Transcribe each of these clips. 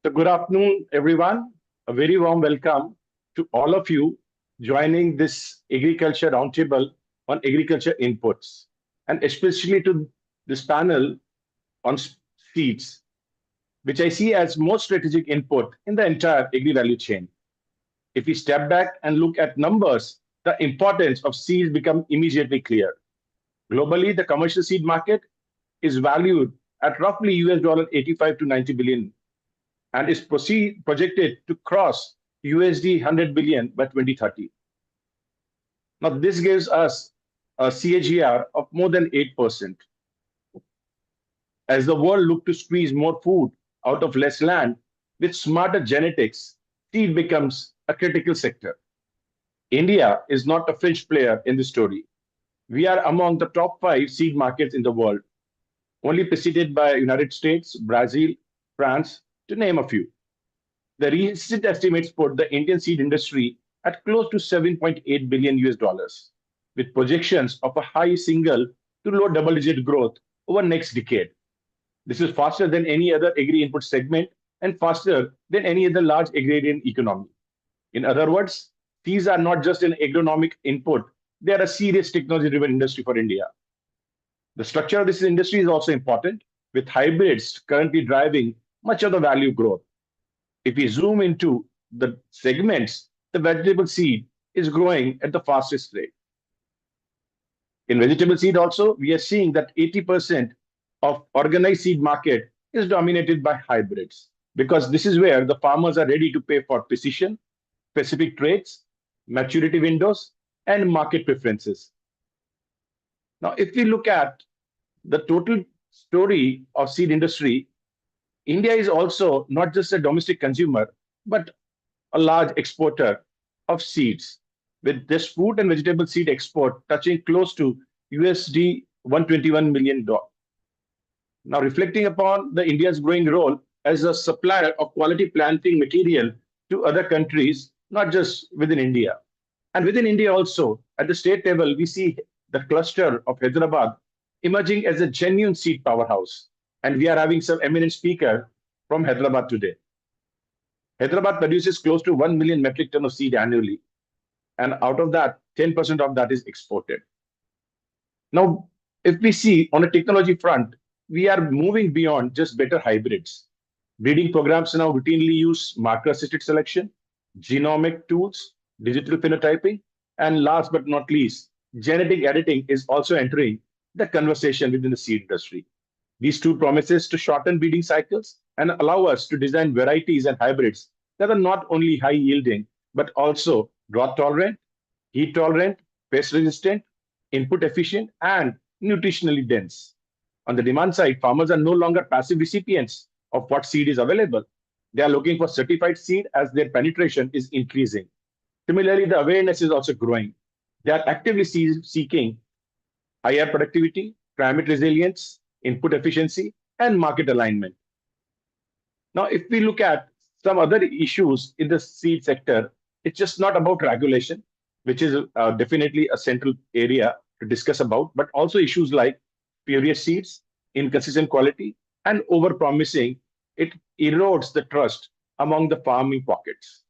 So good afternoon, everyone. A very warm welcome to all of you joining this agriculture roundtable on agriculture inputs, and especially to this panel on seeds, which I see as most strategic input in the entire agri value chain. If we step back and look at numbers, the importance of seeds become immediately clear. Globally, the commercial seed market is valued at roughly US 85 to 90 billion and is projected to cross USD 100 billion by 2030. Now, this gives us a CAGR of more than 8%. As the world looks to squeeze more food out of less land, with smarter genetics, seed becomes a critical sector. India is not a fringe player in this story. We are among the top 5 seed markets in the world, only preceded by United States, Brazil, France, to name a few. The recent estimates put the Indian seed industry at close to 7.8 billion US dollars, with projections of a high single to low double-digit growth over next decade. This is faster than any other agri-input segment and faster than any other large agrarian economy. In other words, these are not just an agronomic input, they are a serious technology-driven industry for India. The structure of this industry is also important, with hybrids currently driving much of the value growth. If we zoom into the segments, the vegetable seed is growing at the fastest rate. In vegetable seed also, we are seeing that 80% of organized seed market is dominated by hybrids, because this is where the farmers are ready to pay for precision, specific traits, maturity windows, and market preferences. Now, if we look at the total story of seed industry, India is also not just a domestic consumer, but a large exporter of seeds, with this fruit and vegetable seed export touching close to USD 121 million. Now, reflecting upon the India's growing role as a supplier of quality planting material to other countries, not just within India. And within India also, at the state level, we see the cluster of Hyderabad emerging as a genuine seed powerhouse. And we are having some eminent speaker from Hyderabad today. Hyderabad produces close to 1 million metric ton of seed annually. And out of that, 10% of that is exported. Now, if we see on a technology front, we are moving beyond just better hybrids. Breeding programs now routinely use marker-assisted selection, genomic tools, digital phenotyping, and last but not least, genetic editing is also entering the conversation within the seed industry. These two promises to shorten breeding cycles and allow us to design varieties and hybrids that are not only high yielding, but also drought tolerant, heat tolerant, pest resistant, input efficient, and nutritionally dense. On the demand side, farmers are no longer passive recipients of what seed is available. They are looking for certified seed as their penetration is increasing. Similarly, the awareness is also growing. They are actively seeking higher productivity, climate resilience, input efficiency, and market alignment. Now, if we look at some other issues in the seed sector, it's just not about regulation, which is definitely a central area to discuss about, but also issues like spurious seeds, inconsistent quality, and over-promising. It erodes the trust among the farming pockets.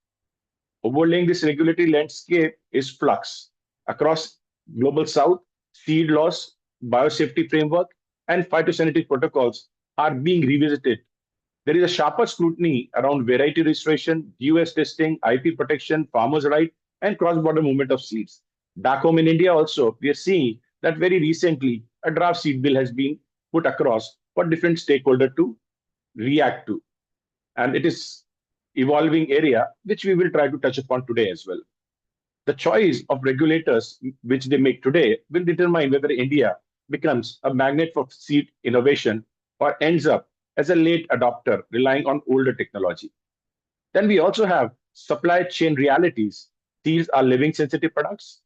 Overlaying this regulatory landscape is flux. Across Global South, seed laws, biosafety framework, and phytosanitary protocols are being revisited. There is a sharper scrutiny around variety registration, US testing, IP protection, farmers' right, and cross-border movement of seeds. Back home in India also, we are seeing that very recently a draft seed bill has been put across for different stakeholders to react to. And it is evolving area, which we will try to touch upon today as well. The choice of regulators which they make today will determine whether India becomes a magnet for seed innovation or ends up as a late adopter relying on older technology. Then we also have supply chain realities. Seeds are living sensitive products.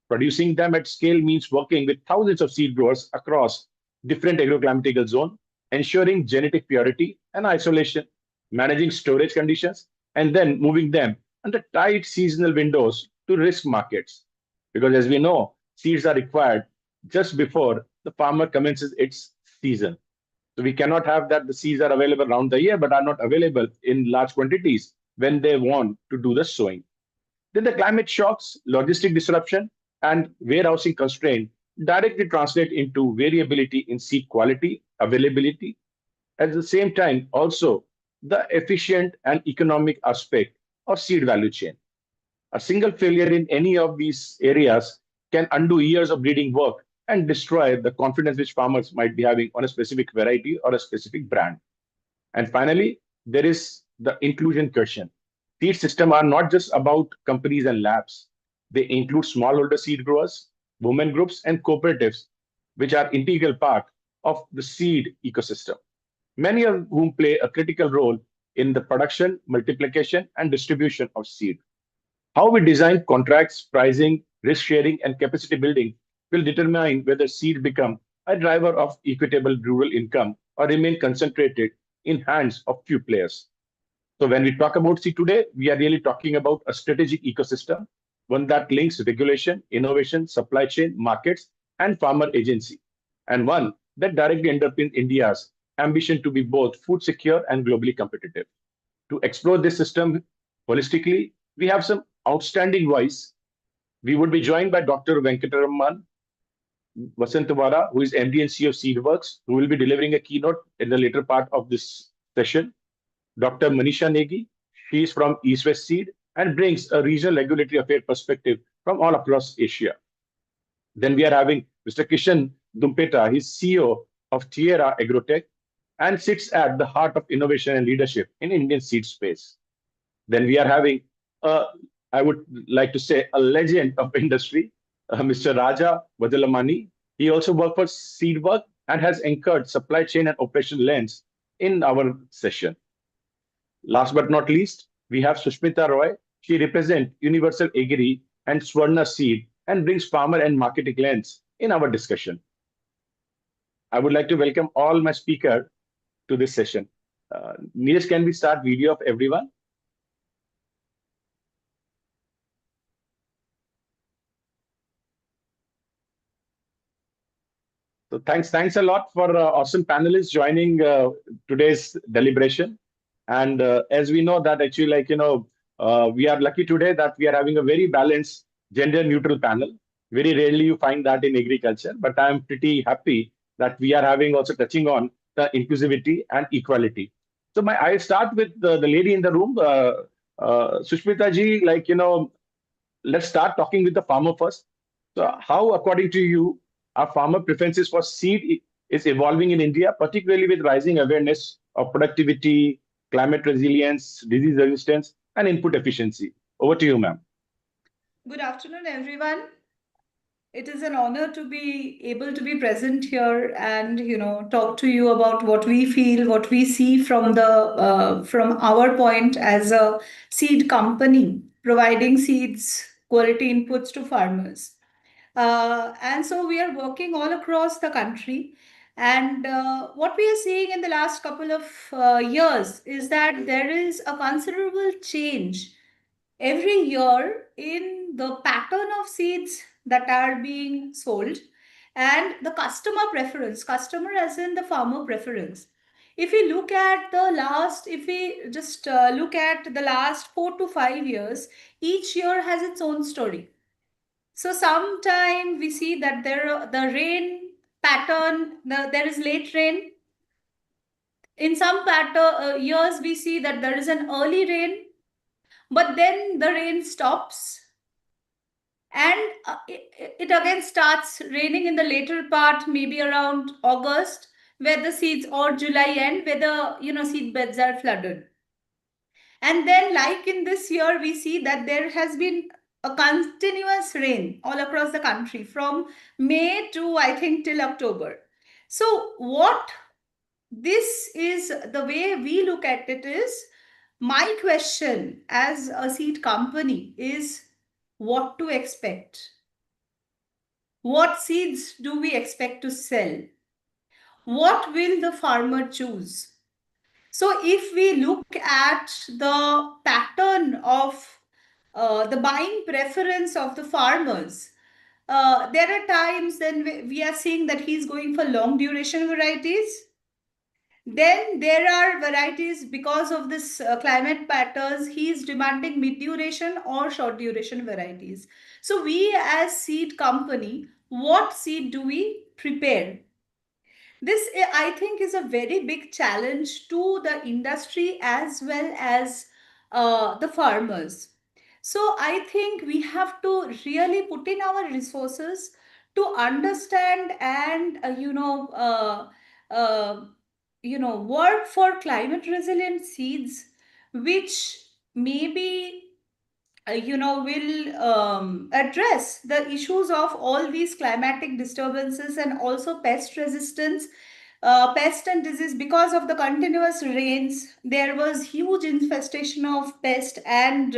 Producing them at scale means working with thousands of seed growers across different agroclimatical zones, ensuring genetic purity and isolation, managing storage conditions, and then moving them under tight seasonal windows to risk markets. Because as we know, seeds are required just before the farmer commences its season. So we cannot have that the seeds are available around the year, but are not available in large quantities when they want to do the sowing. Then the climate shocks, logistic disruption, and warehousing constraint directly translate into variability in seed quality, availability. At the same time, also the efficient and economic aspect of seed value chain. A single failure in any of these areas can undo years of breeding work and destroy the confidence which farmers might be having on a specific variety or a specific brand. And finally, there is the inclusion question. Seed systems are not just about companies and labs. They include smallholder seed growers, women groups, and cooperatives, which are integral part of the seed ecosystem, many of whom play a critical role in the production, multiplication, and distribution of seed. How we design contracts, pricing, risk sharing, and capacity building will determine whether seed become a driver of equitable rural income or remain concentrated in hands of few players. So when we talk about seed today, we are really talking about a strategic ecosystem, one that links regulation, innovation, supply chain, markets, and farmer agency, and one that directly underpins India's ambition to be both food secure and globally competitive. To explore this system holistically, we have some outstanding voice. We would be joined by Dr. Venkatram Vasantavada, who is MD and CEO of SeedWorks, who will be delivering a keynote in the later part of this session. Dr. Manisha Negi, she is from East West Seed and brings a regional regulatory affair perspective from all across Asia. Then we are having Mr. Kishan Dumpeta, he's CEO of Tierra Agrotech and sits at the heart of innovation and leadership in Indian seed space. Then we are having, I would like to say, a legend of industry, Mr. Raja Vadalamani. He also worked for SeedWorks and has anchored supply chain and operation lens in our session. Last but not least, we have Sushmita Roy. She represents Universal Agri and Swarna Seed and brings farmer and marketing lens in our discussion. I would like to welcome all my speakers to this session. Neeraj, can we start video of everyone? So thanks a lot for awesome panelists joining today's deliberation. And as we know that actually, we are lucky today that we are having a very balanced, gender-neutral panel. Very rarely you find that in agriculture, but I am pretty happy that we are having also touching on the inclusivity and equality. So I start with the lady in the room, Sushmita ji. Let's start talking with the farmer first. So how, according to you, are farmer preferences for seed is evolving in India, particularly with rising awareness of productivity, climate resilience, disease resistance, and input efficiency? Over to you, ma'am. Good afternoon, everyone. It is an honor to be able to be present here and talk to you about what we feel, what we see from the from our point as a seed company providing seeds quality inputs to farmers. And so we are working all across the country. And what we are seeing in the last couple of years is that there is a considerable change every year in the pattern of seeds that are being sold and the customer as in the farmer preference. If we look at the last, if we just look at the last 4 to 5 years, each year has its own story. So sometime we see that the rain pattern, there is late rain. In some years, we see that there is an early rain, but then the rain stops and it again starts raining in the later part, maybe around August, where the seeds, or July end, where the seed beds are flooded. And then, like in this year, we see that there has been a continuous rain all across the country from May to, I think, till October. So what this is, the way we look at it is, my question as a seed company is what to expect. What seeds do we expect to sell? What will the farmer choose? So if we look at the pattern of the buying preference of the farmers, there are times then we are seeing that he's going for long duration varieties. Then there are varieties because of this climate patterns. He is demanding mid duration or short duration varieties. So we as seed company, what seed do we prepare? This, I think, is a very big challenge to the industry as well as the farmers. So I think we have to really put in our resources to understand and uh, work for climate resilient seeds, which maybe will address the issues of all these climatic disturbances and also pest resistance, pest and disease. Because of the continuous rains, there was huge infestation of pest and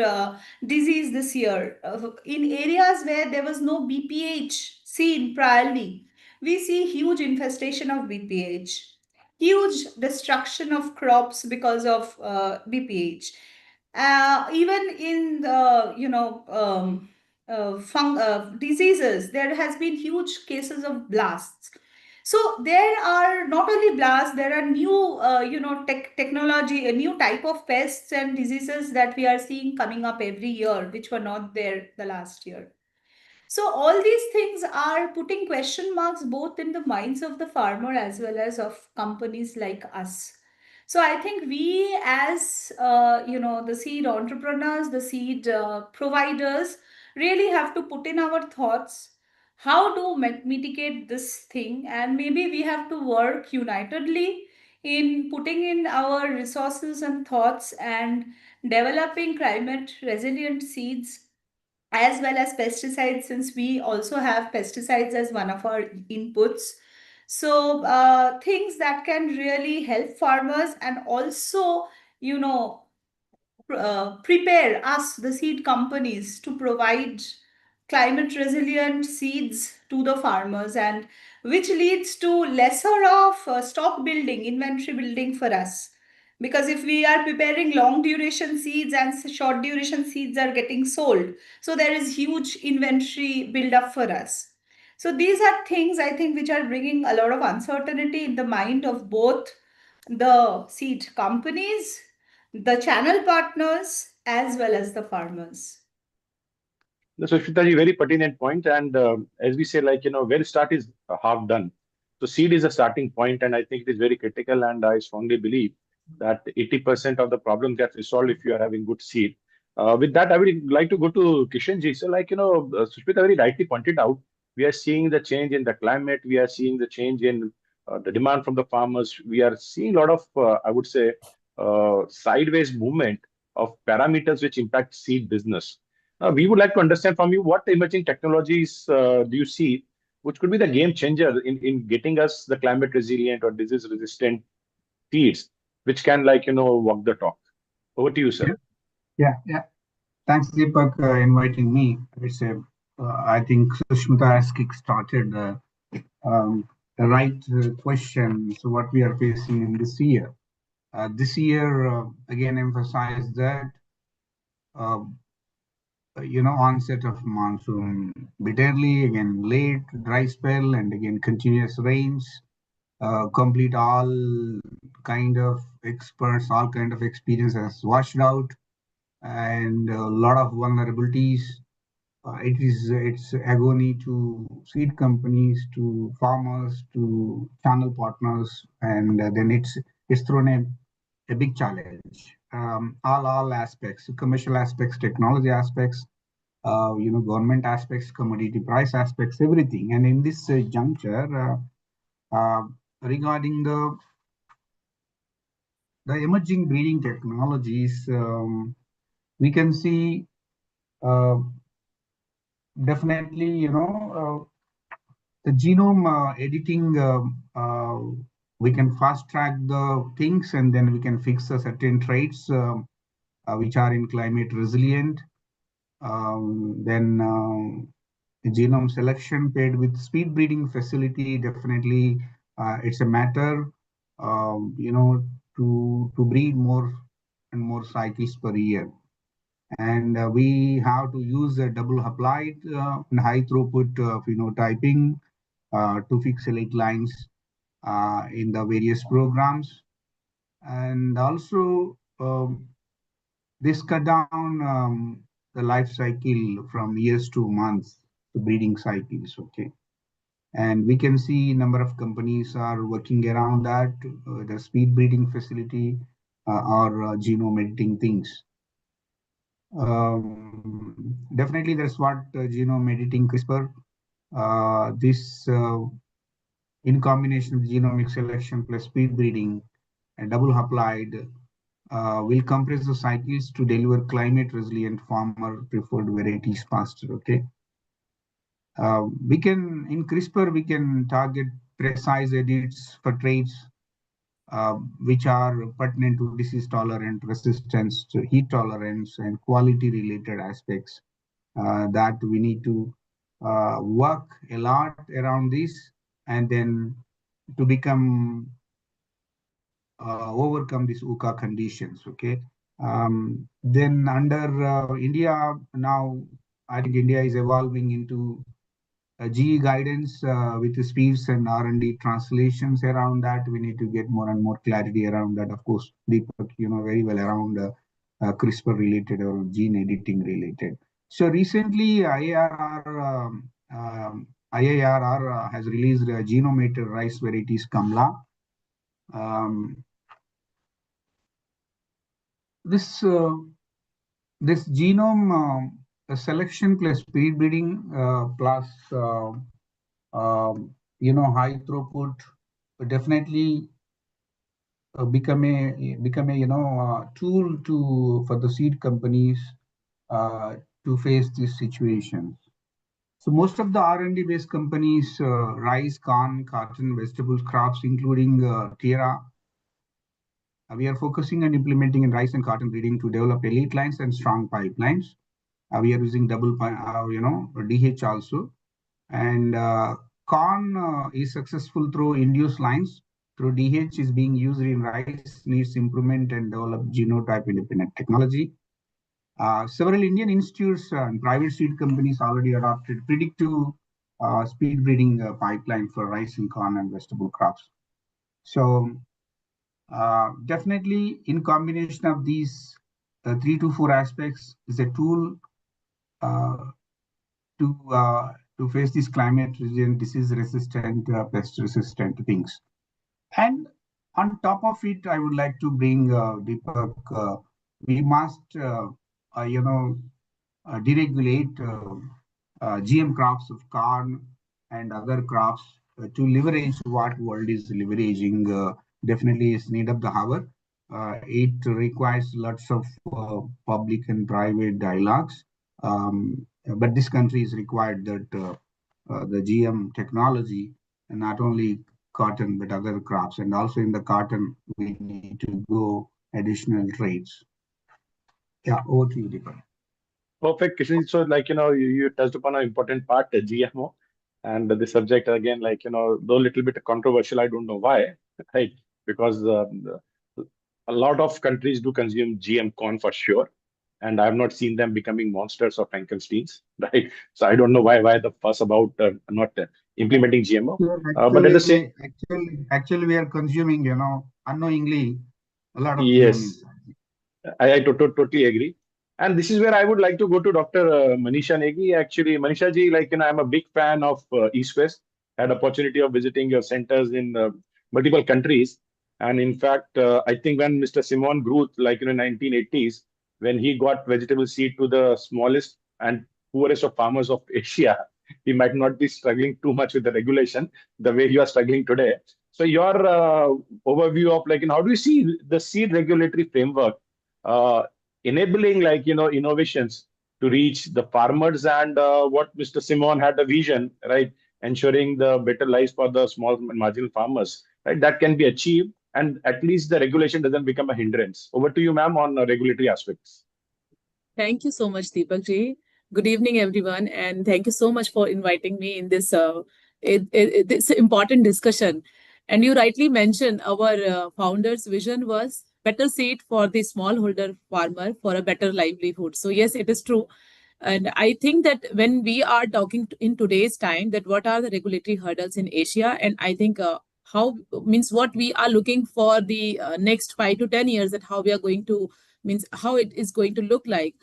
disease this year. In areas where there was no BPH seen priorly, we see huge infestation of BPH, huge destruction of crops because of BPH. Even in the diseases, there has been huge cases of blasts. So there are not only blasts, there are new technology, a new type of pests and diseases that we are seeing coming up every year, which were not there the last year. So all these things are putting question marks both in the minds of the farmer as well as of companies like us. So I think we as the seed entrepreneurs, the seed providers, really have to put in our thoughts how to mitigate this thing, and maybe we have to work unitedly in putting in our resources and thoughts and developing climate resilient seeds as well as pesticides, since we also have pesticides as one of our inputs. So things that can really help farmers and also you know prepare us, the seed companies, to provide climate resilient seeds to the farmers, and which leads to lesser of stock building, inventory building for us. Because if we are preparing long duration seeds and short duration seeds are getting sold, so there is huge inventory build up for us. So these are things, I think, which are bringing a lot of uncertainty in the mind of both the seed companies, the channel partners, as well as the farmers. So, Shwetaji, very pertinent point. And as we say, like, where start is half done. So, seed is a starting point, and I think it is very critical. And I strongly believe that 80% of the problem gets resolved if you are having good seed. With that, I would like to go to Kishanji. So, like, Sushmita very rightly pointed out, we are seeing the change in the climate, we are seeing the change in the demand from the farmers. We are seeing a lot of, I would say, sideways movement of parameters which impact seed business. We would like to understand from you what emerging technologies do you see which could be the game changer in getting us the climate resilient or disease resistant seeds, which can walk the talk. Over to you, sir. Yeah. Thanks, Deepak, inviting me. I think Sushmita has kick-started the right question. So what we are facing in this year. This year, again, emphasized that, uh, onset of monsoon bit early, again, late, dry spell, and again, continuous rains. Complete all kind of experts, all kind of experience has washed out, and a lot of vulnerabilities. It's agony to seed companies, to farmers, to channel partners, and then it's thrown a big challenge. All aspects, commercial aspects, technology aspects, government aspects, commodity price aspects, everything. And in this juncture, regarding the emerging breeding technologies, we can see definitely, the genome editing, we can fast track the things, and then we can fix certain traits which are in climate resilient. Then genome selection paired with speed breeding facility, definitely it's a matter, to breed more and more cycles per year. And we have to use a double applied and high throughput phenotyping to fix select lines in the various programs. And also, this cut down the life cycle from years to months to breeding cycles. Okay. And we can see a number of companies are working around that, the speed breeding facility or genome editing things. Definitely, that's what genome editing CRISPR. This in combination with genomic selection plus speed breeding and double haploid will compress the cycles to deliver climate resilient farmer preferred varieties faster. Okay. We can, in CRISPR, we can target precise edits for traits which are pertinent to disease tolerance, resistance to heat tolerance, and quality related aspects that we need to work a lot around this, and then to become overcome these UCA conditions. Okay. Then under India now, I think India is evolving into GE guidance with the speeds and R&D translations around that. We need to get more and more clarity around that. Of course, Deepak, very well around CRISPR related or gene editing related. So recently, IIRR has released genome-edited rice varieties Kamla. This genome selection plus speed breeding plus high throughput definitely become a tool for the seed companies to face these situations. So most of the R&D based companies, rice, corn, cotton, vegetables, crops, including Tierra, we are focusing on implementing in rice and cotton breeding to develop elite lines and strong pipelines. We are using double, DH also. And corn is successful through induced lines. Through DH is being used in rice, needs improvement and develop genotype independent technology. Several Indian institutes and private seed companies already adopted predictive speed breeding pipeline for rice and corn and vegetable crops. So definitely in combination of these 3 to 4 aspects is a tool to face these climate resilient, disease resistant, pest resistant things. And on top of it, I would like to bring Deepak, we must, deregulate GM crops of corn and other crops to leverage what world is leveraging. Definitely is need of the hour. It requires lots of public and private dialogues. But this country is required that the GM technology, and not only cotton, but other crops. And also in the cotton, we need to go additional traits. Yeah, over to you, Deepak. Perfect, Kishan. So, you touched upon an important part, GMO, and the subject again, though a little bit controversial, I don't know why, right? Because a lot of countries do consume GM corn for sure, and I have not seen them becoming monsters or Frankensteins, right? So I don't know why the fuss about not implementing GMO. But at the same, actually, we are consuming, unknowingly, a lot of yes, GM. I totally agree. And this is where I would like to go to Dr. Manisha Negi. Actually, Manisha ji, I'm a big fan of East West. Had opportunity of visiting your centers in multiple countries. And in fact, I think when Mr. Simon grew, 1980s, when he got vegetable seed to the smallest and poorest of farmers of Asia, he might not be struggling too much with the regulation the way you are struggling today. So your overview of how do you see the seed regulatory framework enabling innovations to reach the farmers, and what Mr. Simon had a vision, right, ensuring the better lives for the small and marginal farmers, right, that can be achieved, and at least the regulation doesn't become a hindrance. Over to you, ma'am, on regulatory aspects. Thank you so much, Deepak ji. Good evening, everyone, and thank you so much for inviting me in this this important discussion. And you rightly mentioned our founder's vision was better seed for the smallholder farmer for a better livelihood. So yes, it is true. And I think that when we are talking in today's time, that what are the regulatory hurdles in Asia, and I think how means what we are looking for the next 5 to 10 years, that how we are going to means how it is going to look like.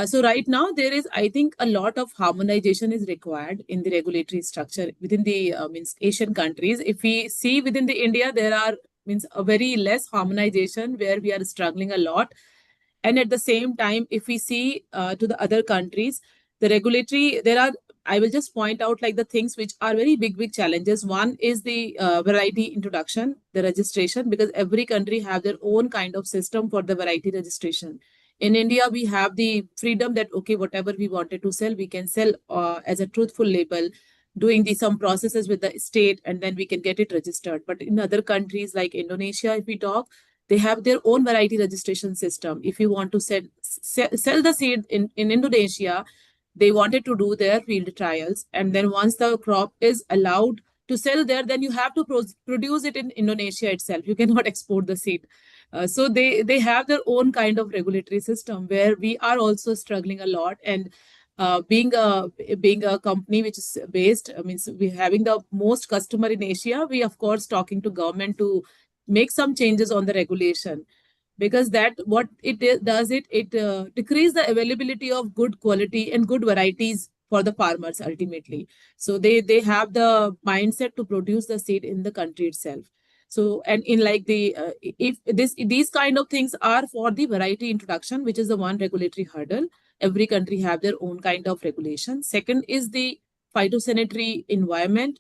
So right now there is, I think, a lot of harmonization is required in the regulatory structure within the means Asian countries. If we see within the India, there are means a very less harmonization where we are struggling a lot. And at the same time, if we see to the other countries, the regulatory, there are, I will just point out like the things which are very big challenges. One is the variety introduction, the registration, because every country have their own kind of system for the variety registration. In India, we have the freedom that, okay, whatever we wanted to sell, we can sell as a truthful label, doing the some processes with the state, and then we can get it registered. But in other countries like Indonesia, if we talk, they have their own variety registration system. If you want to sell the seed in Indonesia, they wanted to do their field trials. And then once the crop is allowed to sell there, then you have to produce it in Indonesia itself. You cannot export the seed. So they have their own kind of regulatory system where we are also struggling a lot. And being a company which is based, means we having the most customer in Asia, we of course talking to government to make some changes on the regulation, because that what it does, it decrease the availability of good quality and good varieties for the farmers ultimately. So they have the mindset to produce the seed in the country itself. So, and in like the if these kind of things are for the variety introduction, which is the one regulatory hurdle. Every country have their own kind of regulation. Second is the phytosanitary environment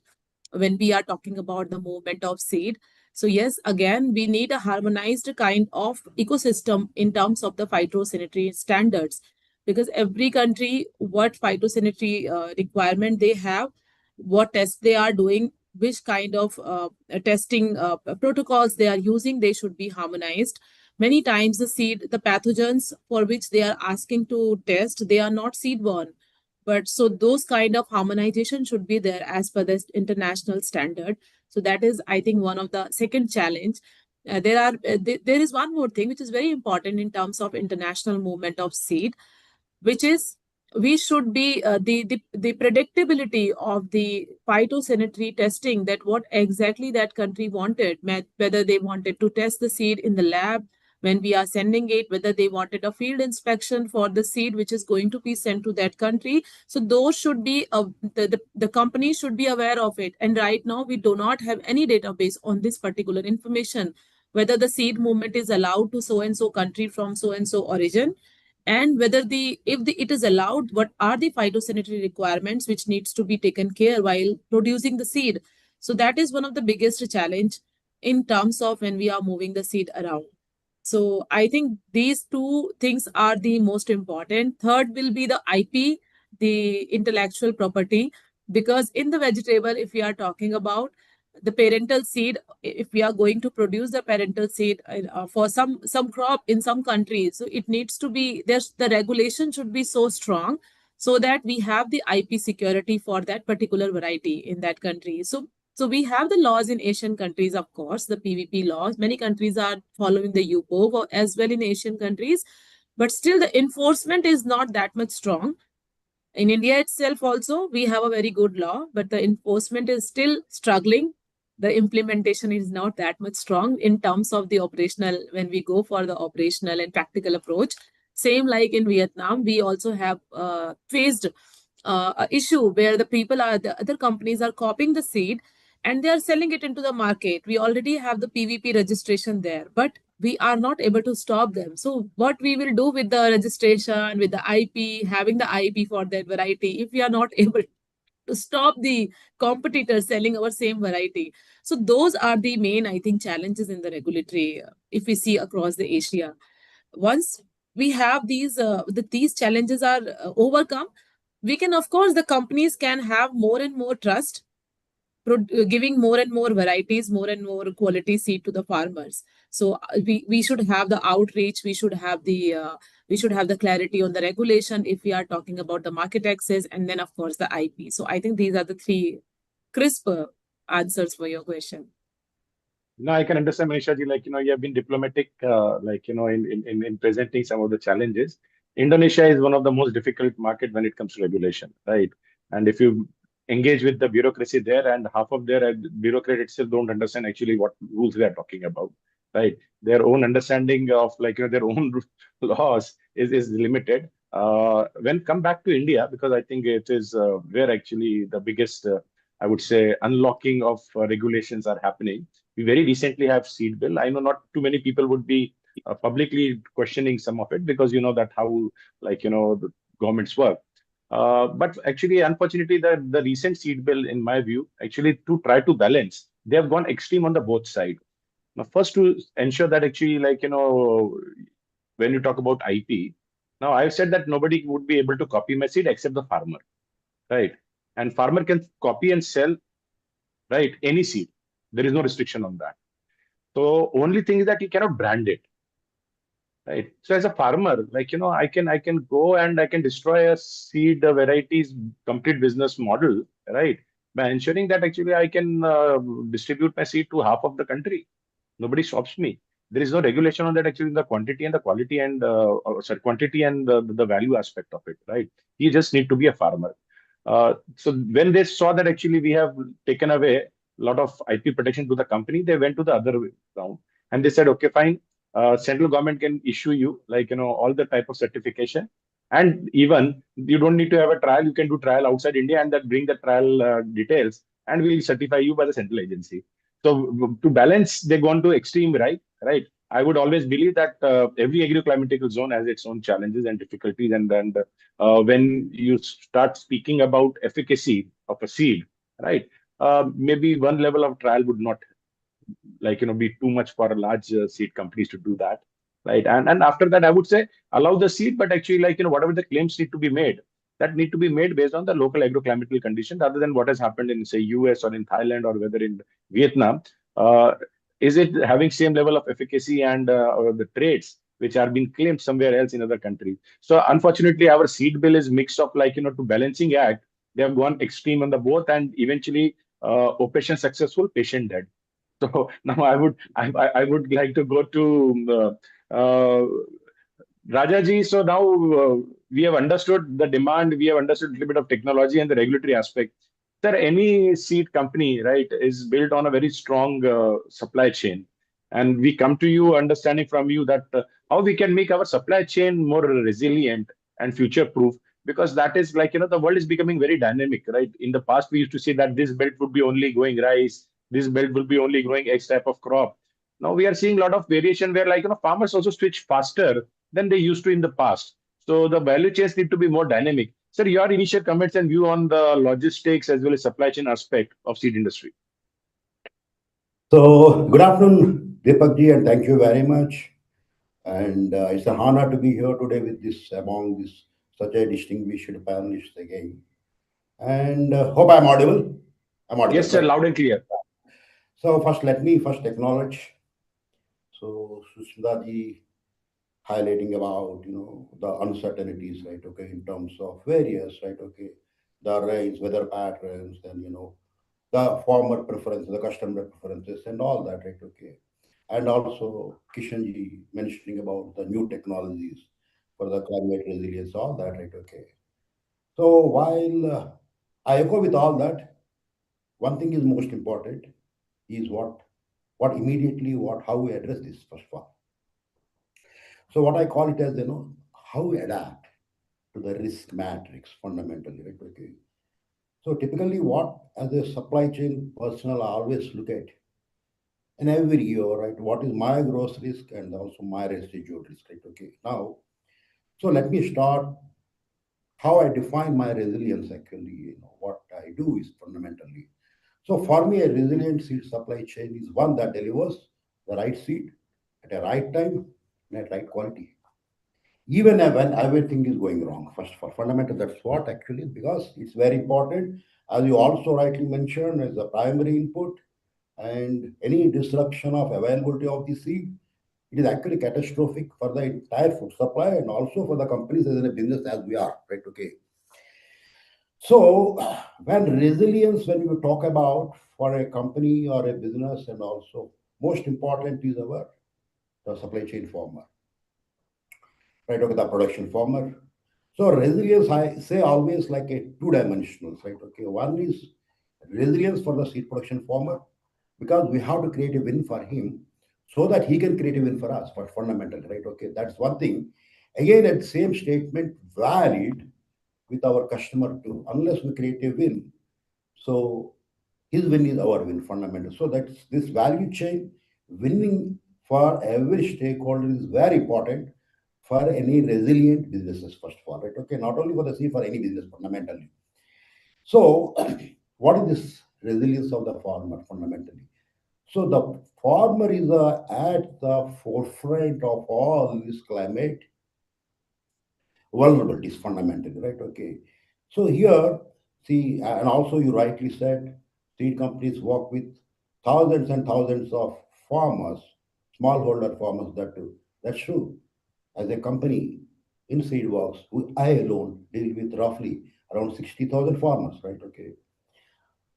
when we are talking about the movement of seed. So yes, again, we need a harmonized kind of ecosystem in terms of the phytosanitary standards, because every country, what phytosanitary requirement they have, what tests they are doing, which kind of testing protocols they are using, they should be harmonized. Many times the seed, the pathogens for which they are asking to test, they are not seed-borne. But so those kind of harmonization should be there as per the international standard. So that is, I think, one of the second challenge. There is one more thing which is very important in terms of international movement of seed, which is we should be the predictability of the phytosanitary testing, that what exactly that country wanted, whether they wanted to test the seed in the lab when we are sending it, whether they wanted a field inspection for the seed which is going to be sent to that country. So those should be, the company should be aware of it. And right now we do not have any database on this particular information, whether the seed movement is allowed to so-and-so country from so-and-so origin, and whether it is allowed, what are the phytosanitary requirements which needs to be taken care while producing the seed. So that is one of the biggest challenge in terms of when we are moving the seed around. So I think these two things are the most important. Third will be the IP, the intellectual property, because in the vegetable, if we are talking about the parental seed, if we are going to produce the parental seed for some crop in some countries, so it needs to be, the regulation should be so strong so that we have the IP security for that particular variety in that country. So we have the laws in Asian countries, of course, the PVP laws. Many countries are following the UPOV as well in Asian countries, but still the enforcement is not that much strong. In India itself also, we have a very good law, but the enforcement is still struggling. The implementation is not that much strong in terms of the operational, when we go for the operational and practical approach. Same like in Vietnam, we also have faced an issue where the other companies are copying the seed and they are selling it into the market. We already have the PVP registration there, but we are not able to stop them. So what we will do with the registration, with the IP, having the IP for that variety, if we are not able to stop the competitors selling our same variety. So those are the main, I think, challenges in the regulatory, if we see across the Asia. Once we have these challenges are overcome, we can, of course, the companies can have more and more trust, giving more and more varieties, more and more quality seed to the farmers. So we should have the outreach, we should have the clarity on the regulation if we are talking about the market access, and then of course the IP. So I think these are the three crisp answers for your question. No, I can understand, Manisha ji, like, you have been diplomatic, in presenting some of the challenges. Indonesia is one of the most difficult market when it comes to regulation, right? And if you engage with the bureaucracy there, and half of their bureaucrats itself don't understand actually what rules they are talking about, right? Their own understanding of their own laws is limited. When come back to India, because I think it is where actually the biggest, I would say, unlocking of regulations are happening. We very recently have seed bill. I know not too many people would be publicly questioning some of it, because you know that how the governments work. But actually, unfortunately, the recent seed bill, in my view, actually to try to balance, they have gone extreme on the both side. Now, first to ensure that actually, when you talk about IP, now I've said that nobody would be able to copy my seed except the farmer, right? And farmer can copy and sell, right, any seed. There is no restriction on that. So only thing is that you cannot brand it. Right. So as a farmer, I can go and I can destroy a seed varieties complete business model, right? By ensuring that actually I can distribute my seed to half of the country. Nobody stops me. There is no regulation on that actually in the quantity and the quality and quantity and the value aspect of it, right? You just need to be a farmer. So when they saw that actually we have taken away a lot of IP protection to the company, they went to the other way round, and they said, okay, fine. Central government can issue you all the type of certification, and even you don't need to have a trial. You can do trial outside India and that bring the trial details, and we'll certify you by the central agency. So to balance, they gone to extreme right, right. I would always believe that every agroclimatical zone has its own challenges and difficulties, and when you start speaking about efficacy of a seed, right? Maybe one level of trial would not be too much for a large seed companies to do that, right? And after that, I would say allow the seed, but actually whatever the claims need to be made, that need to be made based on the local agroclimatic condition, rather than what has happened in, say, US or in Thailand or whether in Vietnam. Is it having same level of efficacy and or the traits which are being claimed somewhere else in other countries? So unfortunately, our seed bill is mixed up, to balancing act. They have gone extreme on the both, and eventually operation successful, patient dead. So now I would like to go to Rajaji. So now we have understood the demand, we have understood a little bit of technology and the regulatory aspect. Sir, any seed company, right, is built on a very strong supply chain. And we come to you understanding from you that how we can make our supply chain more resilient and future proof, because that is the world is becoming very dynamic, right? In the past, we used to say that this belt would be only growing rice, this belt will be only growing X type of crop. Now we are seeing a lot of variation where farmers also switch faster than they used to in the past. So the value chains need to be more dynamic. Sir, your initial comments and view on the logistics as well as supply chain aspect of seed industry. So good afternoon, Deepak ji, and thank you very much. And it's an honor to be here today with among this such a distinguished panelists again. And hope I'm audible. I'm audible. Yes, sir, loud and clear. So let me acknowledge. So Sushmita ji highlighting about the uncertainties, right? Okay, in terms of various, right? Okay, the rains, weather patterns, and the farmer preferences, the customer preferences, and all that, right? Okay, and also Kishanji mentioning about the new technologies for the climate resilience, all that, right? Okay. So while I echo with all that, one thing is most important is what immediately how we address this first of all. So what I call it as how we adapt to the risk matrix fundamentally, right? Okay. So typically, what as a supply chain personnel I always look at in every year, right? What is my gross risk and also my residual risk, right? Okay. Now, so let me start how I define my resilience actually. What I do is fundamentally. So for me, a resilient seed supply chain is one that delivers the right seed at a right time and at right quality. Even when everything is going wrong, first for fundamental, that's what actually, because it's very important, as you also rightly mentioned, as the primary input, and any disruption of availability of the seed, it is actually catastrophic for the entire food supply and also for the companies as in a business as we are, right? Okay. So when resilience, when you talk about for a company or a business, and also most important is the supply chain farmer, right? Okay, the production farmer. So resilience, I say always like a two-dimensional, right? Okay, one is resilience for the seed production farmer, because we have to create a win for him so that he can create a win for us, for fundamentally, right? Okay, that's one thing. Again, that same statement valid with our customer too. Unless we create a win, so his win is our win, fundamental. So that's this value chain winning for every stakeholder is very important for any resilient businesses, first of all, right? Okay, not only for the seed, for any business fundamentally. So, what is this resilience of the farmer fundamentally? So the farmer is at the forefront of all this climate vulnerabilities fundamentally, right? Okay. So here, see, and also you rightly said, seed companies work with thousands and thousands of farmers, smallholder farmers that do. That's true. As a company in SeedWorks, I alone deal with roughly around 60,000 farmers, right? Okay.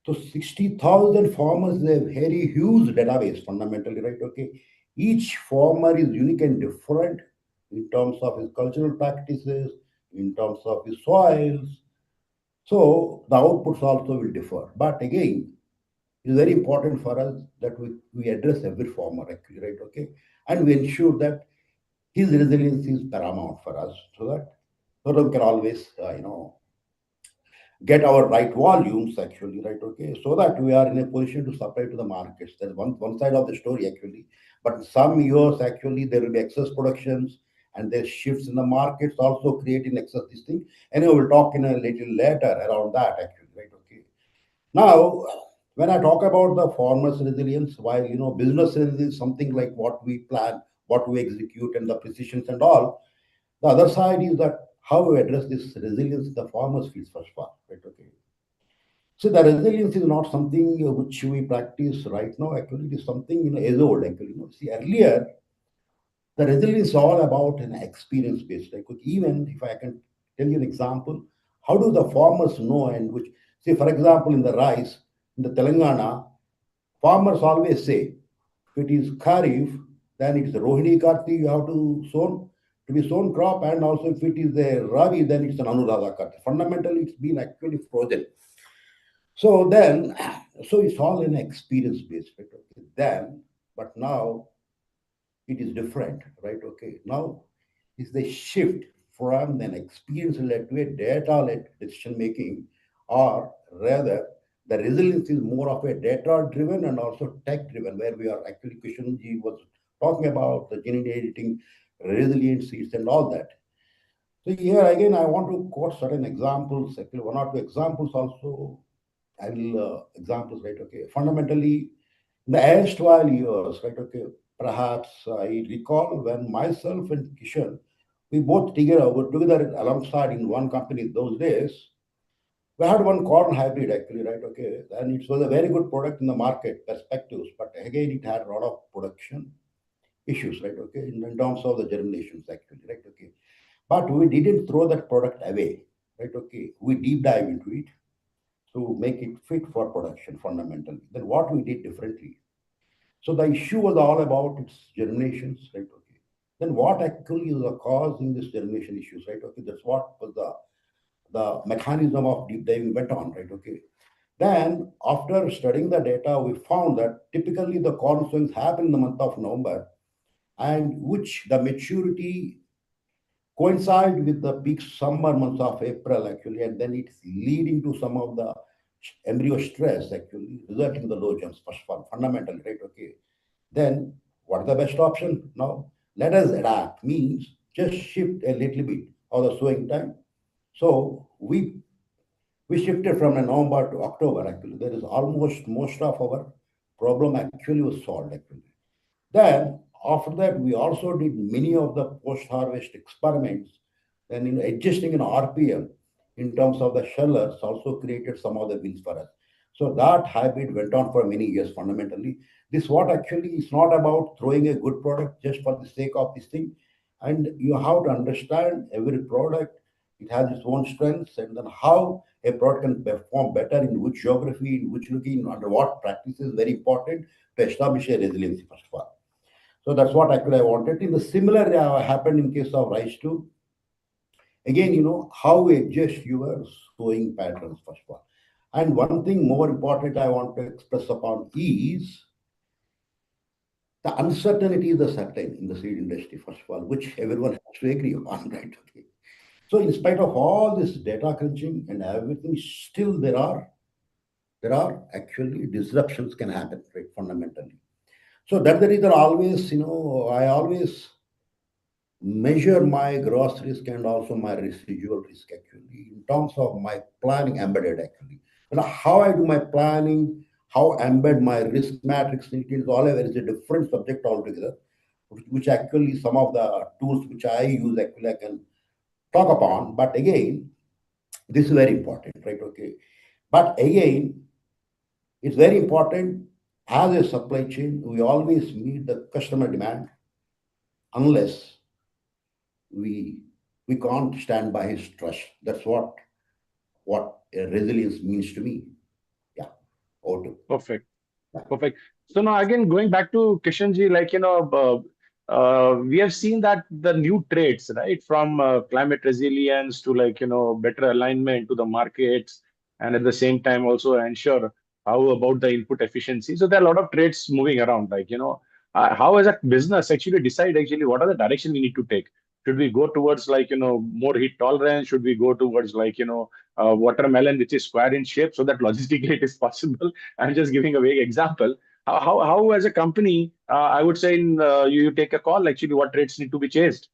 So 60,000 farmers is a very huge database fundamentally, right? Okay. Each farmer is unique and different in terms of his cultural practices, in terms of his soils. So the outputs also will differ. But again, it is very important for us that we address every farmer actually, right? Okay. And we ensure that his resilience is paramount for us so that we can always, get our right volumes actually, right? Okay, so that we are in a position to supply to the markets. That's one side of the story actually. But some years actually there will be excess productions and there's shifts in the markets also creating excess this thing. Anyway, we'll talk in a little later around that actually, right? Okay. Now, when I talk about the farmers' resilience, while business resilience is something like what we plan, what we execute, and the precisions and all, the other side is that how we address this resilience the farmers face first of all, right? Okay. So the resilience is not something which we practice right now. Actually, it is something as old. Actually, see earlier the resilience is all about an experience based. Like even if I can tell you an example, how do the farmers know and which say for example in the rice in the Telangana, farmers always say if it is Kharif, then it is Rohini Karti, you have to be sown crop, and also if it is the Rabi, then it's an Anuradha Karti. Fundamentally, it's been actually frozen. So then, so it's all an experience based, right? Okay. Then, but now it is different, right? Okay. Now is the shift from an experience led to a data led decision making, or rather, the resilience is more of a data driven and also tech driven, where we are actually, Kishanji was talking about the gene editing, resiliencies, and all that. So here again, I want to quote certain examples, actually one or two examples also. I will examples, right? Okay. Fundamentally, in the erstwhile years, right? Okay. Perhaps I recall when myself and Kishan, we both were together alongside in one company those days. We had one corn hybrid actually, right? Okay. And it was a very good product in the market perspectives, but again, it had a lot of production issues, right? Okay. In terms of the germinations actually, right? Okay. But we didn't throw that product away, right? Okay. We deep dive into it to make it fit for production fundamentally. Then what we did differently. So the issue was all about its germinations, right? Okay. Then what actually is the cause in this germination issues, right? Okay. That's what was the mechanism of deep diving went on, right? Okay. Then after studying the data, we found that typically the corn swings happen in the month of November, and which the maturity coincide with the peak summer months of April actually, and then it's leading to some of the embryo stress actually, resulting in the low jumps first of all, fundamentally, right? Okay. Then what is the best option now? Let us adapt means just shift a little bit of the sowing time. So we shifted from November to October actually. There is almost most of our problem actually was solved actually. Then after that, we also did many of the post-harvest experiments, and adjusting in RPM in terms of the shellers also created some of the wins for us. So that hybrid went on for many years fundamentally. This what actually is not about throwing a good product just for the sake of this thing. And you have to understand every product, it has its own strengths, and then how a product can perform better in which geography, in which looking, under what practices, very important to establish a resiliency first of all. So that's what actually I wanted. In the similar happened in case of rice too. Again, how we adjust your sowing patterns, first of all. And one thing more important I want to express upon is the uncertainty is the certain in the seed industry, first of all, which everyone has to agree upon, right? Okay. So in spite of all this data crunching and everything, still there are actually disruptions can happen, right? Fundamentally. So that's the reason always, I always measure my gross risk and also my residual risk actually in terms of my planning embedded actually. How I do my planning, how embed my risk matrix in it is all a very different subject altogether, which actually some of the tools which I use actually I can talk upon. But again, this is very important, right? Okay. But again, it's very important as a supply chain, we always meet the customer demand unless we we can't stand by his trust. That's what resilience means to me. Yeah. Over to. Perfect. Yeah. Perfect. So now again, going back to Kishanji, we have seen that the new traits, right, from climate resilience to better alignment to the markets, and at the same time also ensure how about the input efficiency. So there are a lot of traits moving around, how as a business actually decide actually what are the direction we need to take. Should we go towards more heat tolerance? Should we go towards watermelon, which is square in shape, so that logistically it is possible? I'm just giving a vague example. How as a company, I would say you take a call actually what traits need to be chased.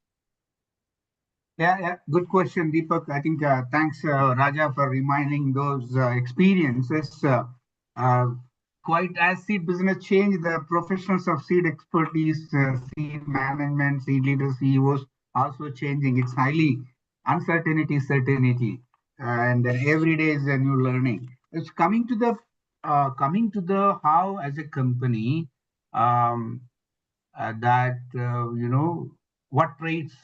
Yeah. Good question, Deepak. I think thanks, Raja, for reminding those experiences. Uh, quite as seed business change, the professionals of seed expertise, seed management, seed leaders, CEOs also changing. It's highly uncertainty, certainty, and every day is a new learning. It's coming to the how as a company um, that what traits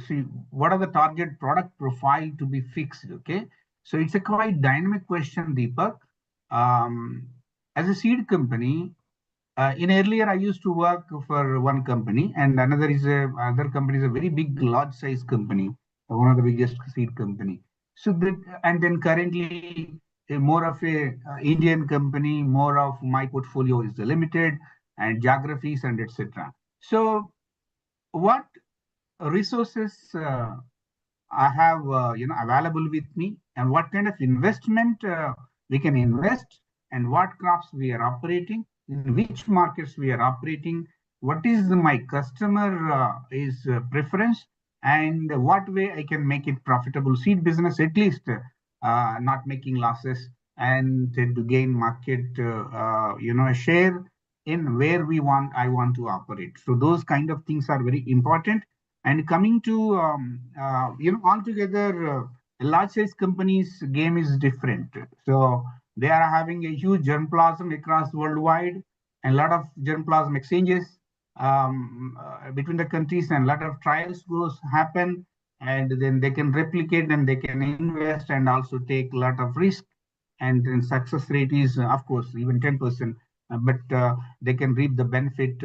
see what are the target product profile to be fixed. Okay, so it's a quite dynamic question, Deepak. um, as a seed company, in earlier I used to work for one company, and other company is a very big large size company, one of the biggest seed company. And then currently more of a Indian company, more of my portfolio is limited and geographies and etc. So what resources I have available with me, and what kind of investment we can invest, and what crops we are operating, in which markets we are operating, what is my customer is preference, and what way I can make it profitable seed business, at least not making losses, and to gain market share in where I want to operate. So those kind of things are very important. And coming to altogether, large size companies' game is different. So they are having a huge germplasm across worldwide, and a lot of germplasm exchanges between the countries, and a lot of trials goes happen, and then they can replicate, and they can invest, and also take a lot of risk, and then success rate is of course even 10%, but they can reap the benefit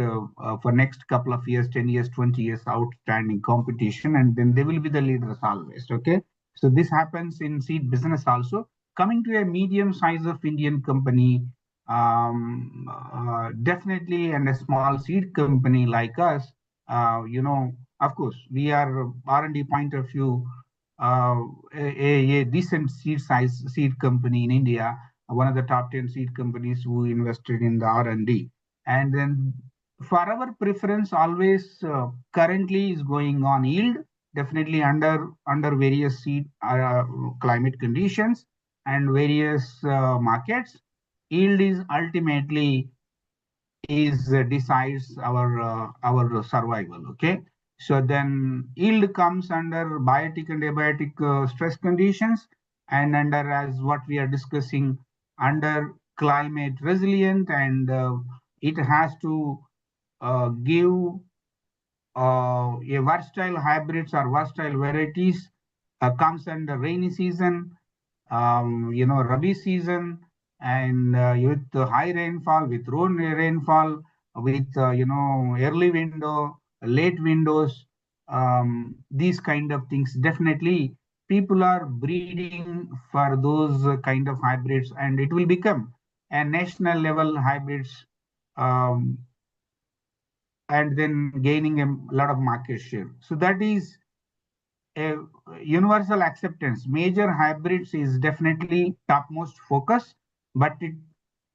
for next couple of years, 10 years, 20 years, outstanding competition, and then they will be the leaders always. Okay, so this happens in seed business also. Coming to a medium size of Indian company, definitely, and a small seed company like us, of course we are R&D point of view, uh, a decent seed company in India, one of the top 10 seed companies who invested in the R&D. And then for our preference always currently is going on yield, definitely under various seed climate conditions and various markets. Yield is ultimately is decides our survival. Okay, so then yield comes under biotic and abiotic stress conditions, and under, as what we are discussing, under climate resilient, and it has to give a versatile hybrids or versatile varieties, comes under rainy season, Rabi season, and with high rainfall, with low rainfall, with early window, late windows, these kind of things. Definitely, people are breeding for those kind of hybrids, and it will become a national level hybrids, um, and then gaining a lot of market share. So that is a universal acceptance. Major hybrids is definitely topmost focus, but it,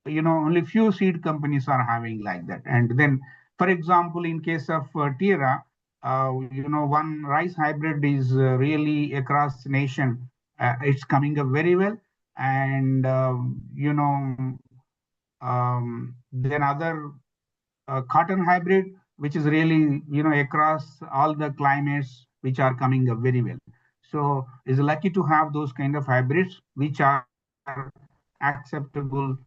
only few seed companies are having like that. And then, for example, in case of Tira, one rice hybrid is really across the nation. It's coming up very well. And, then other cotton hybrid, which is really, across all the climates, which are coming up very well. So is lucky to have those kind of hybrids, which are acceptable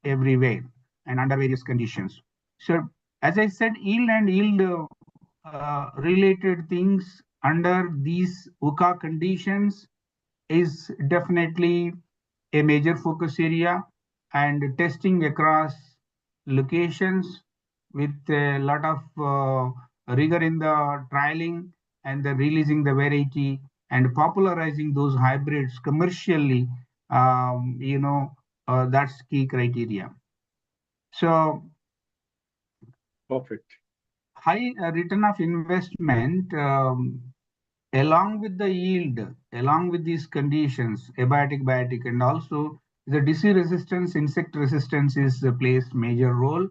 everywhere and under various conditions. So as I said, yield and yield related things under these UCA conditions is definitely a major focus area, and testing across locations with a lot of rigor in the trialing and the releasing the variety and popularizing those hybrids commercially, that's key criteria. So Perfect. high return of investment, along with the yield, along with these conditions, abiotic, biotic, and also the disease resistance, insect resistance is plays major role,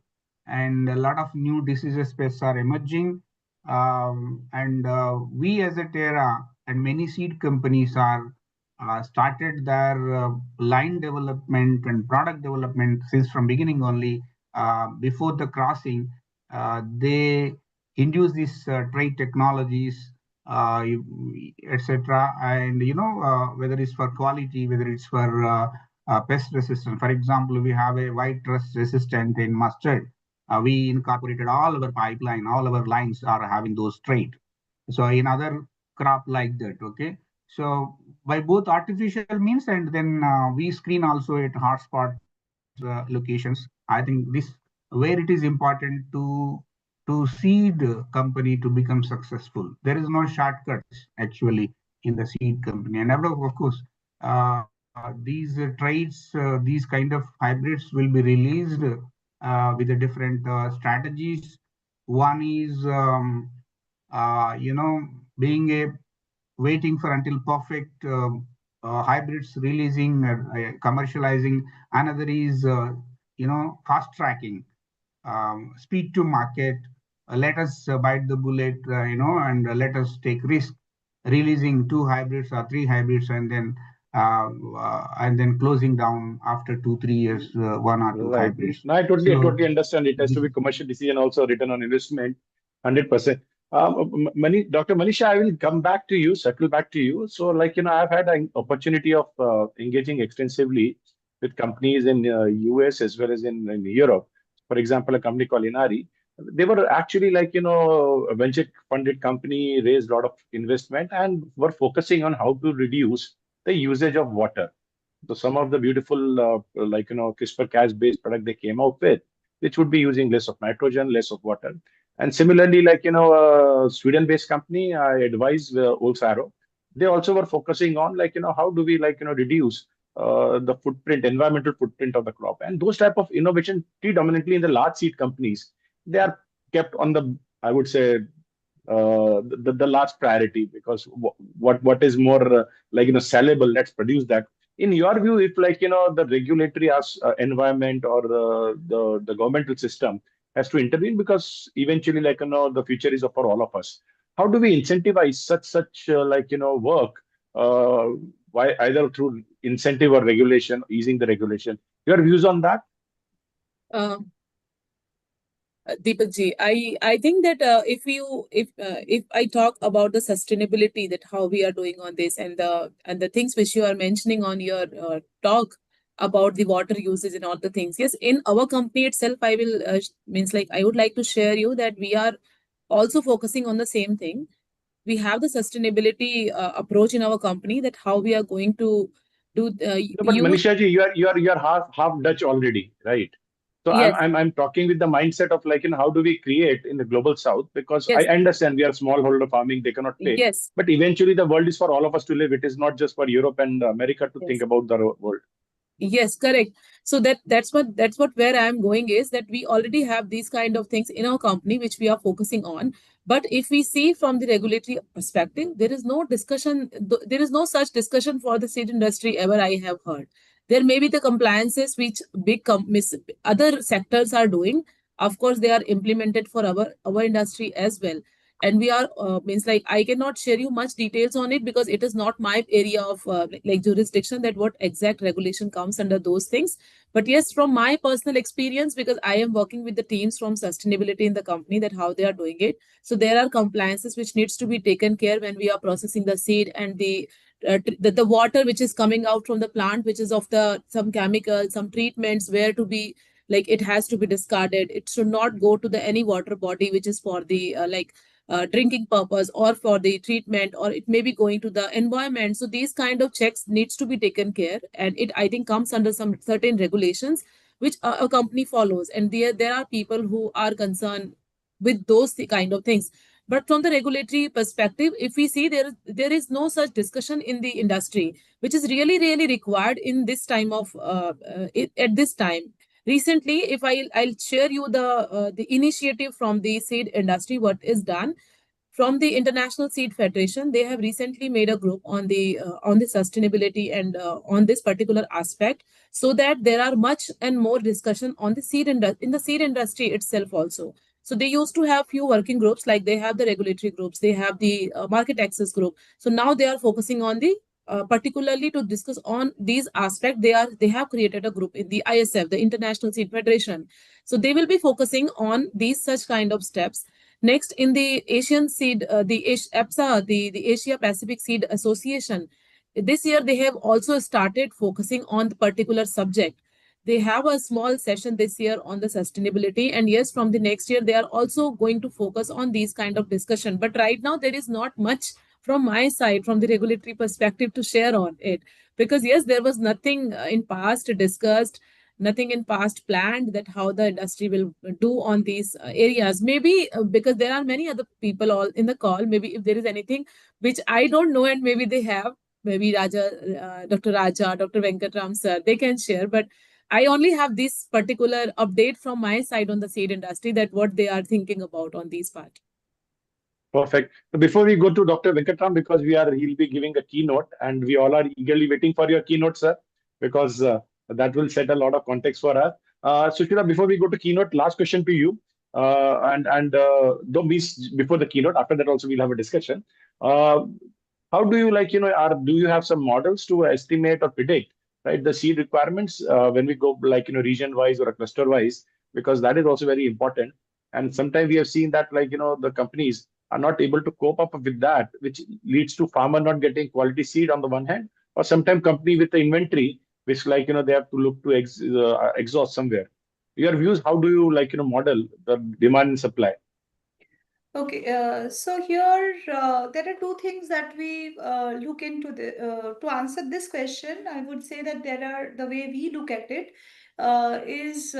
and a lot of new diseases pests are emerging. And we as a Terra and many seed companies are started their line development and product development since from beginning only. Before the crossing, they induce these trait technologies, etc. And whether it's for quality, whether it's for pest resistance. For example, we have a white rust resistant in mustard. We incorporated all our pipeline, all our lines are having those trait. So in other crop like that, okay. So by both artificial means, and then we screen also at hotspot locations. I think this where it is important to seed company to become successful. There is no shortcuts actually in the seed company, and of course these traits, these kind of hybrids will be released with the different strategies. One is being a waiting for until perfect hybrids releasing, commercializing. Another is fast tracking, speed to market. Let us bite the bullet, and let us take risk, releasing 2 hybrids or 3 hybrids, and then closing down after 2-3 years, 1 or 2 Right. hybrids. No, I totally So understand. It has to be commercial decision, also return on investment, 100%. Dr. Manisha, I will come back to you, circle back to you. So, I've had an opportunity of engaging extensively with companies in US as well as in Europe. For example, a company called Inari. They were actually a venture funded company, raised a lot of investment and were focusing on how to reduce the usage of water. So some of the beautiful, CRISPR-Cas based product they came out with, which would be using less of nitrogen, less of water. And similarly, a Sweden-based company, I advise Olsaro. They also were focusing on, how do we, reduce the footprint, environmental footprint of the crop. And those type of innovation, predominantly in the large seed companies, they are kept on the, I would say, the last priority, because what is more sellable, let's produce that. In your view, if the regulatory environment or the governmental system has to intervene, because eventually the future is for all of us, how do we incentivize such work, uh, why either through incentive or regulation, easing the regulation? Your views on that? Uh, Deepak ji, I think that if I talk about the sustainability, that how we are doing on this, and the things which you are mentioning on your talk about the water usage and all the things. Yes, in our company itself, I will I would like to share you that we are also focusing on the same thing. We have the sustainability approach in our company, that how we are going to do No, but use. Manisha ji, you are half Dutch already, right? So Yes, I'm talking with the mindset of like, how do we create in the global south? Because I yes, understand we are smallholder farming, they cannot pay. yes, But eventually the world is for all of us to live. It is not just for Europe and America to think yes. about the world. Yes, correct. So that's what where I am going is that we already have these kind of things in our company which we are focusing on. But if we see from the regulatory perspective, there is no discussion, there is no such discussion for the seed industry ever I have heard. There may be the compliances which big companies, other sectors are doing. Of course, they are implemented for our industry as well. And we are means like I cannot share you much details on it because it is not my area of like jurisdiction that what exact regulation comes under those things. But yes, from my personal experience, because I am working with the teams from sustainability in the company, that how they are doing it. So there are compliances which needs to be taken care when we are processing the seed, and the water which is coming out from the plant, which is of the some chemicals, some treatments, where to be like it has to be discarded. It should not go to the any water body which is for the drinking purpose or for the treatment, or it may be going to the environment. So these kind of checks needs to be taken care, and it I think comes under some certain regulations which a company follows, and there are people who are concerned with those kind of things. But from the regulatory perspective, if we see, there is no such discussion in the industry, which is really required in this time of at this time. Recently, if I'll share you the initiative from the seed industry, what is done from the International Seed Federation. They have recently made a group on the sustainability and on this particular aspect, so that there are much and more discussion on the in the seed industry itself also. So they used to have few working groups, like they have the regulatory groups, they have the market access group. So now they are focusing on the particularly to discuss on these aspects. They have created a group in the ISF, the International Seed Federation. So they will be focusing on these such kind of steps. Next, in the Asian Seed, APSA, the Asia Pacific Seed Association, this year they have also started focusing on the particular subject. They have a small session this year on the sustainability, and yes, from the next year they are also going to focus on these kind of discussion. But right now there is not much from my side, from the regulatory perspective, to share on it, because yes, there was nothing in past discussed, nothing in past planned, that how the industry will do on these areas. Maybe because there are many other people all in the call, maybe if there is anything which I don't know and maybe they have, maybe Dr. Raja, Dr. Venkatram sir, they can share. But I only have this particular update from my side on the seed industry, that what they are thinking about on these part. Perfect. So before we go to Dr. Venkatram, because he'll be giving a keynote, and we all are eagerly waiting for your keynote, sir, because that will set a lot of context for us. Sushmita, before we go to keynote, last question to you, and don't miss before the keynote. After that, also we'll have a discussion. Uh, how do you like, do you have some models to estimate or predict, right, the seed requirements when we go like, region wise or a cluster wise, because that is also very important. And sometimes we have seen that like, the companies are not able to cope up with that, which leads to farmer not getting quality seed on the one hand, or sometimes company with the inventory, which like, they have to look to exhaust somewhere. Your views, how do you like, model the demand and supply? Okay, so here there are two things that we look into to answer this question. I would say that there are the way we look at it is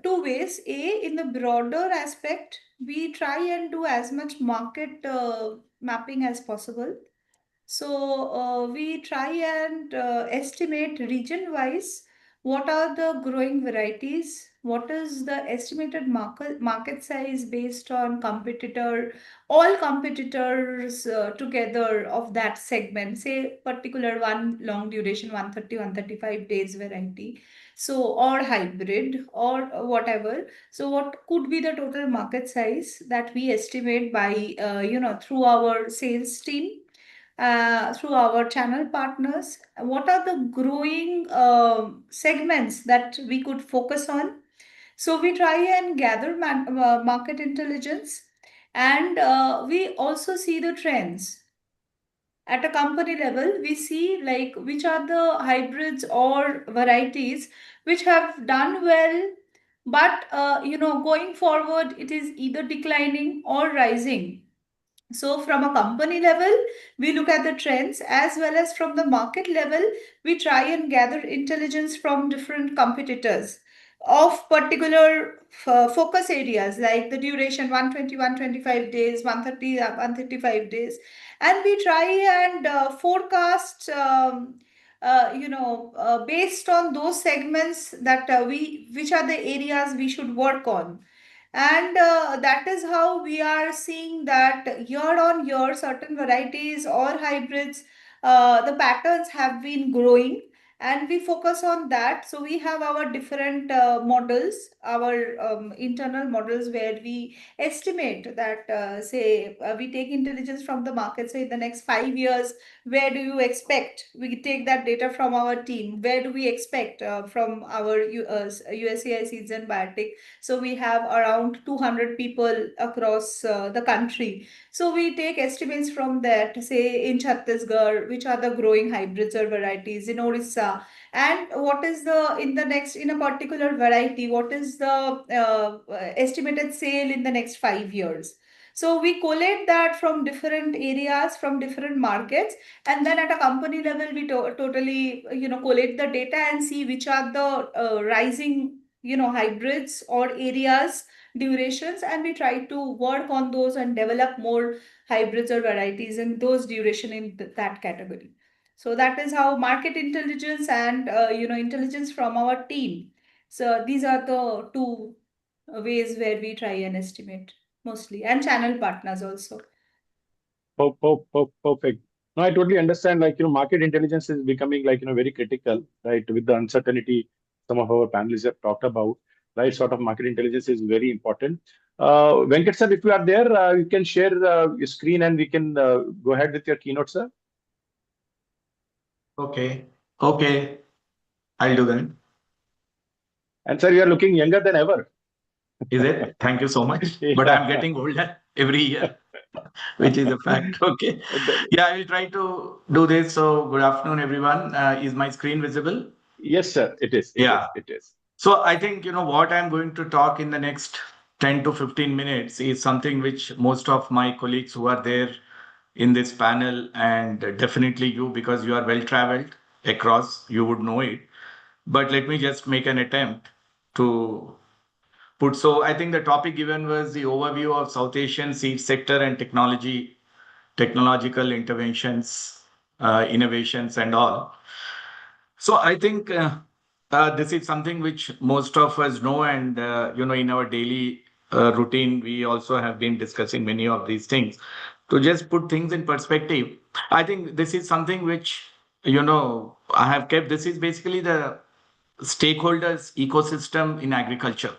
two ways. A, in the broader aspect, we try and do as much market mapping as possible. So we try and estimate region wise what are the growing varieties, what is the estimated market size based on all competitors together of that segment, say particular one long duration 130, 135 days variety. So, or hybrid or whatever. So what could be the total market size that we estimate by, through our sales team, through our channel partners? What are the growing segments that we could focus on? So we try and gather market intelligence, and we also see the trends. At a company level, we see like which are the hybrids or varieties which have done well, but going forward, it is either declining or rising. So from a company level, we look at the trends, as well as from the market level, we try and gather intelligence from different competitors. of particular focus areas like the duration 120, 125 days, 130, 135 days. And we try and forecast, based on those segments that which are the areas we should work on. And that is how we are seeing that year on year, certain varieties or hybrids, the patterns have been growing, and we focus on that. So we have our different models, our internal models, where we estimate that, we take intelligence from the market. Say, in the next 5 years, where do you expect? We take that data from our team. Where do we expect from our USAI Seeds and Biotech? So we have around 200 people across the country. So we take estimates from that, say in Chhattisgarh, which are the growing hybrids or varieties, in Orissa, and what is the in the next in a particular variety, what is the estimated sale in the next 5 years. So we collate that from different areas, from different markets, and then at a company level, we totally collate the data and see which are the rising hybrids or areas, durations, and we try to work on those and develop more hybrids or varieties in those duration in that category. So that is how market intelligence and intelligence from our team. So these are the two ways where we try and estimate mostly, and channel partners also. Perfect. No, I totally understand. Market intelligence is becoming very critical, right? With the uncertainty some of our panelists have talked about, right? Sort of market intelligence is very important. Venkat sir, if you are there, you can share your screen and we can go ahead with your keynote, sir. Okay, I'll do that. And sir, you are looking younger than ever. Is it? Thank you so much. Yeah. But I'm getting older every year, which is a fact. Okay. Yeah, I will try to do this. So, good afternoon, everyone. Is my screen visible? Yes, sir. It is. It is. So, I think, what I'm going to talk in the next 10 to 15 minutes is something which most of my colleagues who are there in this panel, and definitely you, because you are well traveled across, you would know it. But let me just make an attempt to put. So I think the topic given was the overview of South Asian seed sector and technological interventions, innovations and all. So I think this is something which most of us know, and in our daily routine, we also have been discussing many of these things. To just put things in perspective, I think this is something which I have kept. This is basically the stakeholders ecosystem in agriculture,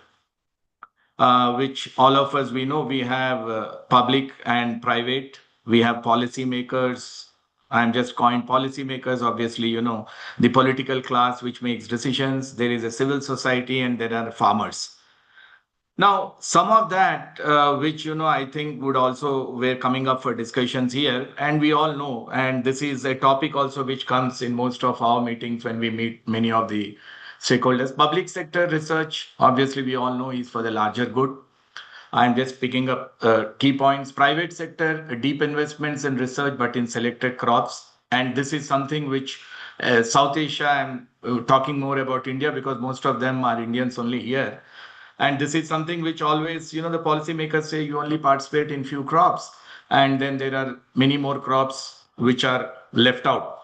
which all of us, we know. We have public and private, we have policymakers. I'm just coined policymakers, obviously, the political class which makes decisions. There is a civil society and there are farmers. Now, some of that, which, I think would also, we're coming up for discussions here, and we all know, and this is a topic also which comes in most of our meetings when we meet many of the stakeholders. Public sector research, obviously, we all know, is for the larger good. I'm just picking up key points. Private sector, deep investments in research, but in selected crops. And this is something which South Asia, I'm talking more about India because most of them are Indians only here. And this is something which always, the policymakers say you only participate in few crops. And then there are many more crops which are left out,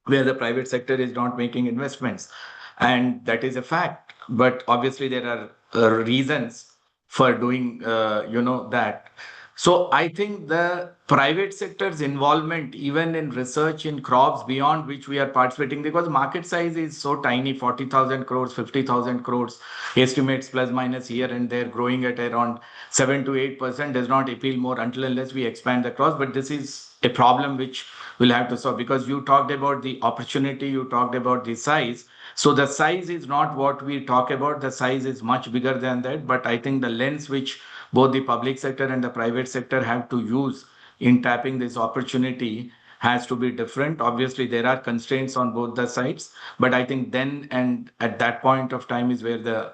where the private sector is not making investments. And that is a fact. But obviously there are reasons for doing, that. So I think the private sector's involvement, even in research in crops beyond which we are participating, because market size is so tiny, 40,000 crores, 50,000 crores, estimates plus minus here and there, growing at around 7 to 8% does not appeal more until unless we expand the crops. But this is a problem which we'll have to solve, because you talked about the opportunity, you talked about the size. So the size is not what we talk about. The size is much bigger than that. But I think the lens which both the public sector and the private sector have to use in tapping this opportunity has to be different. Obviously, there are constraints on both the sides, but I think then and at that point of time is where the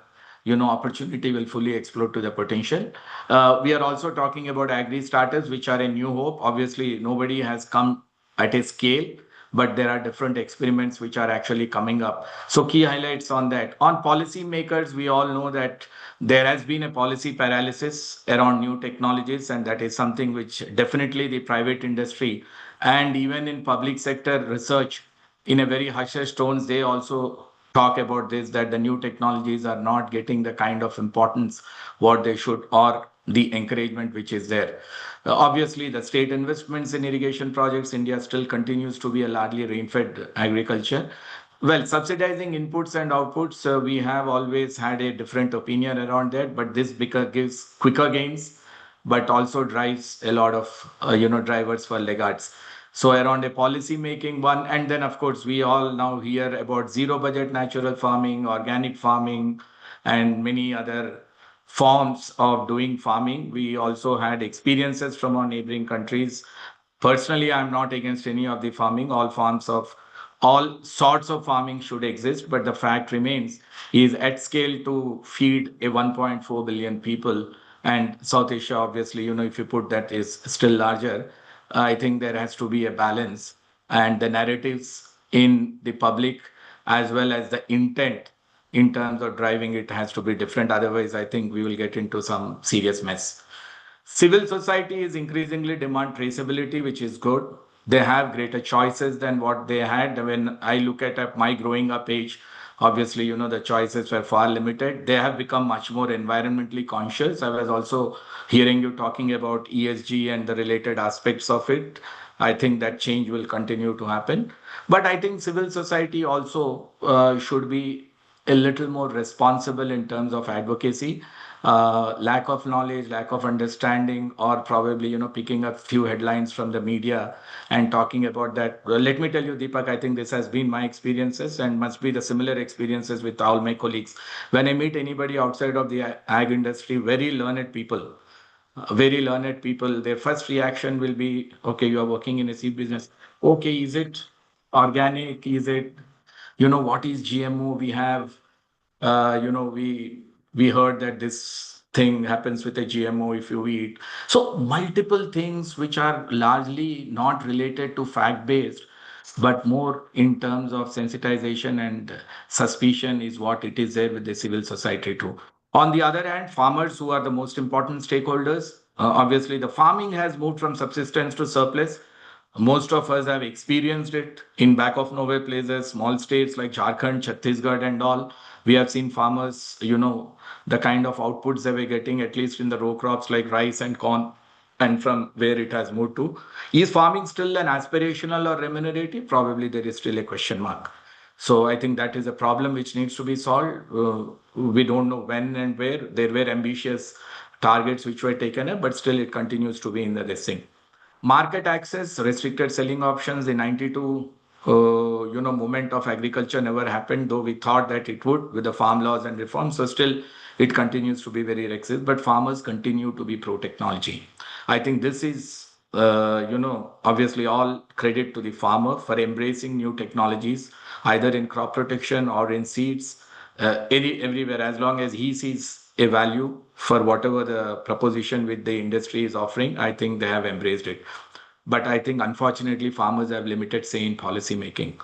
opportunity will fully explode to the potential. We are also talking about agri startups, which are a new hope. Obviously, nobody has come at a scale but there are different experiments which are actually coming up. So key highlights on that. On policymakers, we all know that there has been a policy paralysis around new technologies, and that is something which definitely the private industry and even in public sector research, in a very hush-hush tones, they also talk about this, that the new technologies are not getting the kind of importance what they should, or the encouragement which is there. Obviously, the state investments in irrigation projects, India still continues to be a largely rain-fed agriculture. Well, subsidizing inputs and outputs, we have always had a different opinion around that, but this gives quicker gains, but also drives a lot of drivers for laggards. So around a policy making one, and then of course we all now hear about zero budget natural farming, organic farming, and many other forms of doing farming. We also had experiences from our neighboring countries. Personally, I'm not against any of the farming. All sorts of farming should exist, but the fact remains is at scale to feed a 1.4 billion people, and South Asia, obviously, if you put that, is still larger. I think there has to be a balance, and the narratives in the public as well as the intent in terms of driving it has to be different. Otherwise, I think we will get into some serious mess. Civil society is increasingly demand traceability, which is good. They have greater choices than what they had. When I look at my growing up age, obviously, the choices were far limited. They have become much more environmentally conscious. I was also hearing you talking about ESG and the related aspects of it. I think that change will continue to happen. But I think civil society also should be a little more responsible in terms of advocacy. Lack of knowledge, lack of understanding, or probably picking up few headlines from the media and talking about that. Well, let me tell you, Deepak, I think this has been my experiences and must be the similar experiences with all my colleagues. When I meet anybody outside of the ag industry, very learned people, their first reaction will be, okay, you are working in a seed business. Okay, is it organic? Is it, what is GMO? We have, we heard that this thing happens with a GMO if you eat. So multiple things which are largely not related to fact-based, but more in terms of sensitization and suspicion is what it is there with the civil society too. On the other hand, farmers, who are the most important stakeholders, obviously the farming has moved from subsistence to surplus. Most of us have experienced it in back of nowhere places, small states like Jharkhand, Chhattisgarh, and all. We have seen farmers, the kind of outputs they were getting, at least in the row crops like rice and corn, and from where it has moved to. Is farming still an aspirational or remunerative? Probably there is still a question mark. So I think that is a problem which needs to be solved. We don't know when and where. There were ambitious targets which were taken up, but still it continues to be in the listing. Market access, restricted selling options in 92, movement of agriculture never happened, though we thought that it would with the farm laws and reforms. So still it continues to be very restrictive, but farmers continue to be pro-technology. I think this is, obviously all credit to the farmer for embracing new technologies, either in crop protection or in seeds, everywhere, as long as he sees a value for whatever the proposition with the industry is offering, I think they have embraced it. But I think unfortunately farmers have limited say in policy making.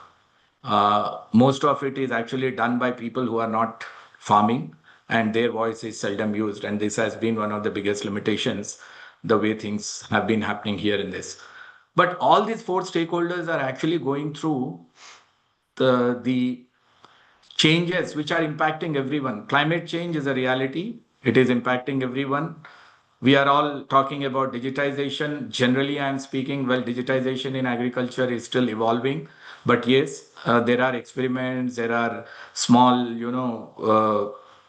Most of it is actually done by people who are not farming, and their voice is seldom used. And this has been one of the biggest limitations, the way things have been happening here in this. But all these four stakeholders are actually going through the changes which are impacting everyone. Climate change is a reality. It is impacting everyone. We are all talking about digitization. Generally, I am speaking, well, digitization in agriculture is still evolving. But yes, there are experiments, there are small,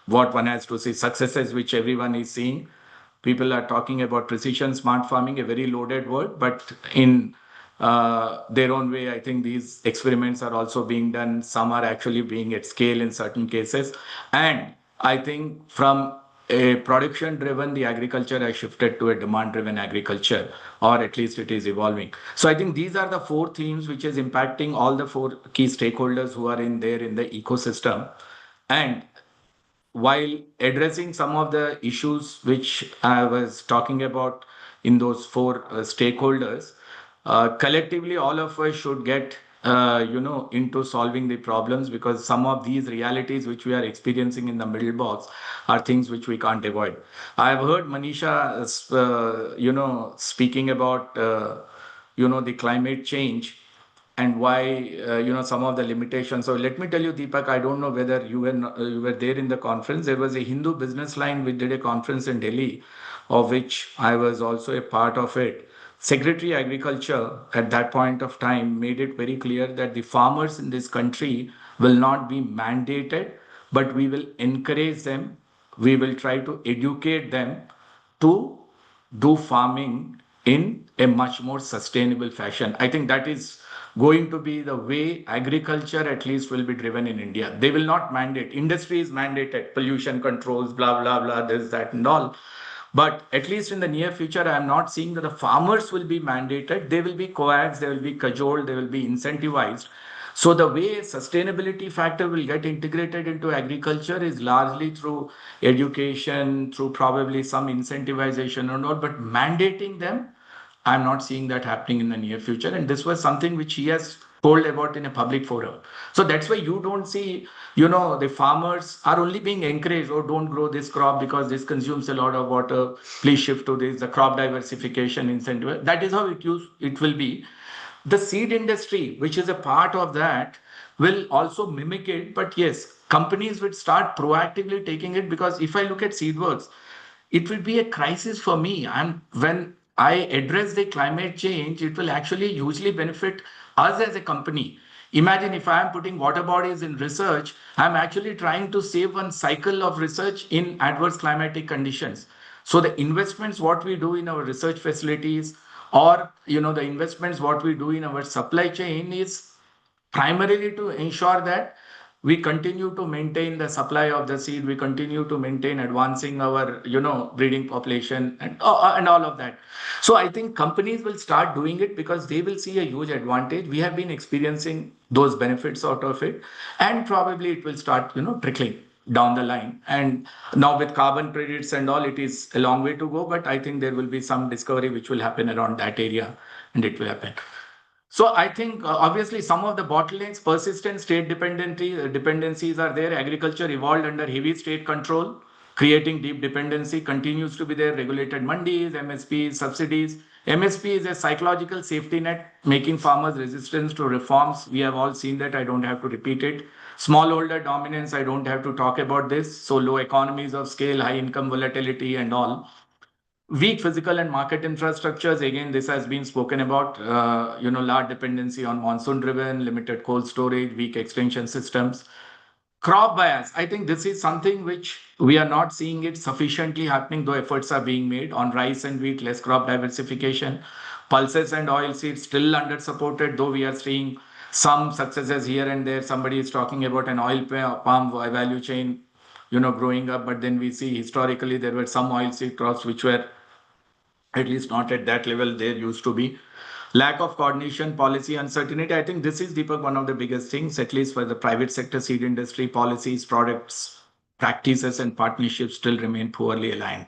what one has to say, successes which everyone is seeing. People are talking about precision smart farming, a very loaded word, but in their own way, I think these experiments are also being done. Some are actually being at scale in certain cases. And I think from a production driven, the agriculture has shifted to a demand driven agriculture, or at least it is evolving. So I think these are the four themes which is impacting all the four key stakeholders who are in there in the ecosystem. And while addressing some of the issues which I was talking about in those four stakeholders, collectively, all of us should get into solving the problems, because some of these realities which we are experiencing in the middle box are things which we can't avoid. I've heard Manisha, speaking about, the climate change and why, some of the limitations. So let me tell you, Deepak, I don't know whether you were there in the conference. There was a Hindu business line which did a conference in Delhi, of which I was also a part of it. Secretary Agriculture at that point of time made it very clear that the farmers in this country will not be mandated, but we will encourage them. We will try to educate them to do farming in a much more sustainable fashion. I think that is going to be the way agriculture at least will be driven in India. They will not mandate. Industry is mandated, pollution controls, blah, blah, blah, this, that, and all. But at least in the near future, I am not seeing that the farmers will be mandated. They will be coaxed, they will be cajoled, they will be incentivized. So the way sustainability factor will get integrated into agriculture is largely through education, through probably some incentivization or not, but mandating them, I'm not seeing that happening in the near future. And this was something which he has told about in a public forum. So that's why you don't see, the farmers are only being encouraged, oh, don't grow this crop because this consumes a lot of water. Please shift to this, the crop diversification incentive. That is how it will be. The seed industry, which is a part of that, will also mimic it. But yes, companies would start proactively taking it, because if I look at SeedWorks, it will be a crisis for me. And when I address the climate change, it will actually hugely benefit us as a company. Imagine if I am putting water bodies in research, I'm actually trying to save one cycle of research in adverse climatic conditions. So the investments, what we do in our research facilities, or the investments, what we do in our supply chain, is primarily to ensure that we continue to maintain the supply of the seed, we continue to maintain advancing our breeding population, and all of that. So I think companies will start doing it because they will see a huge advantage. We have been experiencing those benefits out of it, and probably it will start trickling down the line. And now with carbon credits and all, it is a long way to go, but I think there will be some discovery which will happen around that area, and it will happen. So I think obviously some of the bottlenecks, persistent state dependencies are there. Agriculture evolved under heavy state control, creating deep dependency continues to be there. Regulated mandis, MSPs, subsidies. MSP is a psychological safety net, making farmers resistant to reforms. We have all seen that. I don't have to repeat it. Smallholder dominance, I don't have to talk about this. So low economies of scale, high income volatility and all. Weak physical and market infrastructures, again, this has been spoken about, large dependency on monsoon-driven, limited cold storage, weak extension systems. Crop bias, I think this is something which we are not seeing it sufficiently happening, though efforts are being made on rice and wheat, less crop diversification. Pulses and oilseeds still under-supported, though we are seeing some successes here and there. Somebody is talking about an oil palm value chain growing up, but then we see historically there were some oilseed crops which were at least not at that level there used to be. Lack of coordination, policy uncertainty. I think this is, Deepak, one of the biggest things, at least for the private sector seed industry. Policies, products, practices, and partnerships still remain poorly aligned.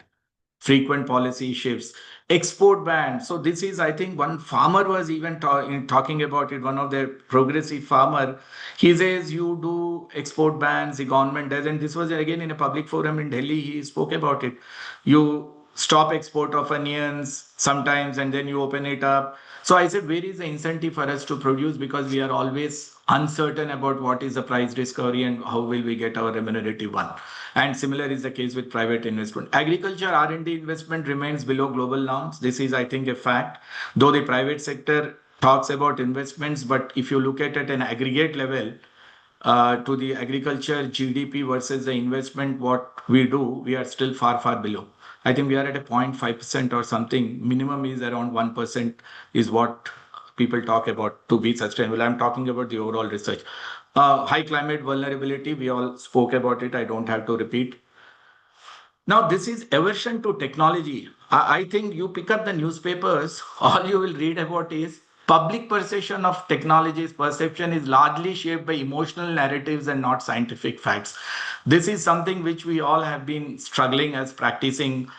Frequent policy shifts, export ban. So this is, I think, one farmer was even talking about it, one of the progressive farmer. He says you do export bans, the government doesn't. This was again in a public forum in Delhi. He spoke about it. You stop export of onions sometimes and then you open it up. So I said, where is the incentive for us to produce? Because we are always uncertain about what is the price discovery and how will we get our remunerative one. And similar is the case with private investment. Agriculture R&D investment remains below global norms. This is, I think, a fact. Though the private sector talks about investments, but if you look at an aggregate level, to the agriculture GDP versus the investment, what we do, we are still far, far below. I think we are at a 0.5% or something. Minimum is around 1% is what people talk about to be sustainable. I'm talking about the overall research. High climate vulnerability, we all spoke about it. I don't have to repeat. Now, this is aversion to technology. I think you pick up the newspapers, all you will read about is public perception of technology's perception is largely shaped by emotional narratives and not scientific facts. This is something which we all have been struggling as practicing,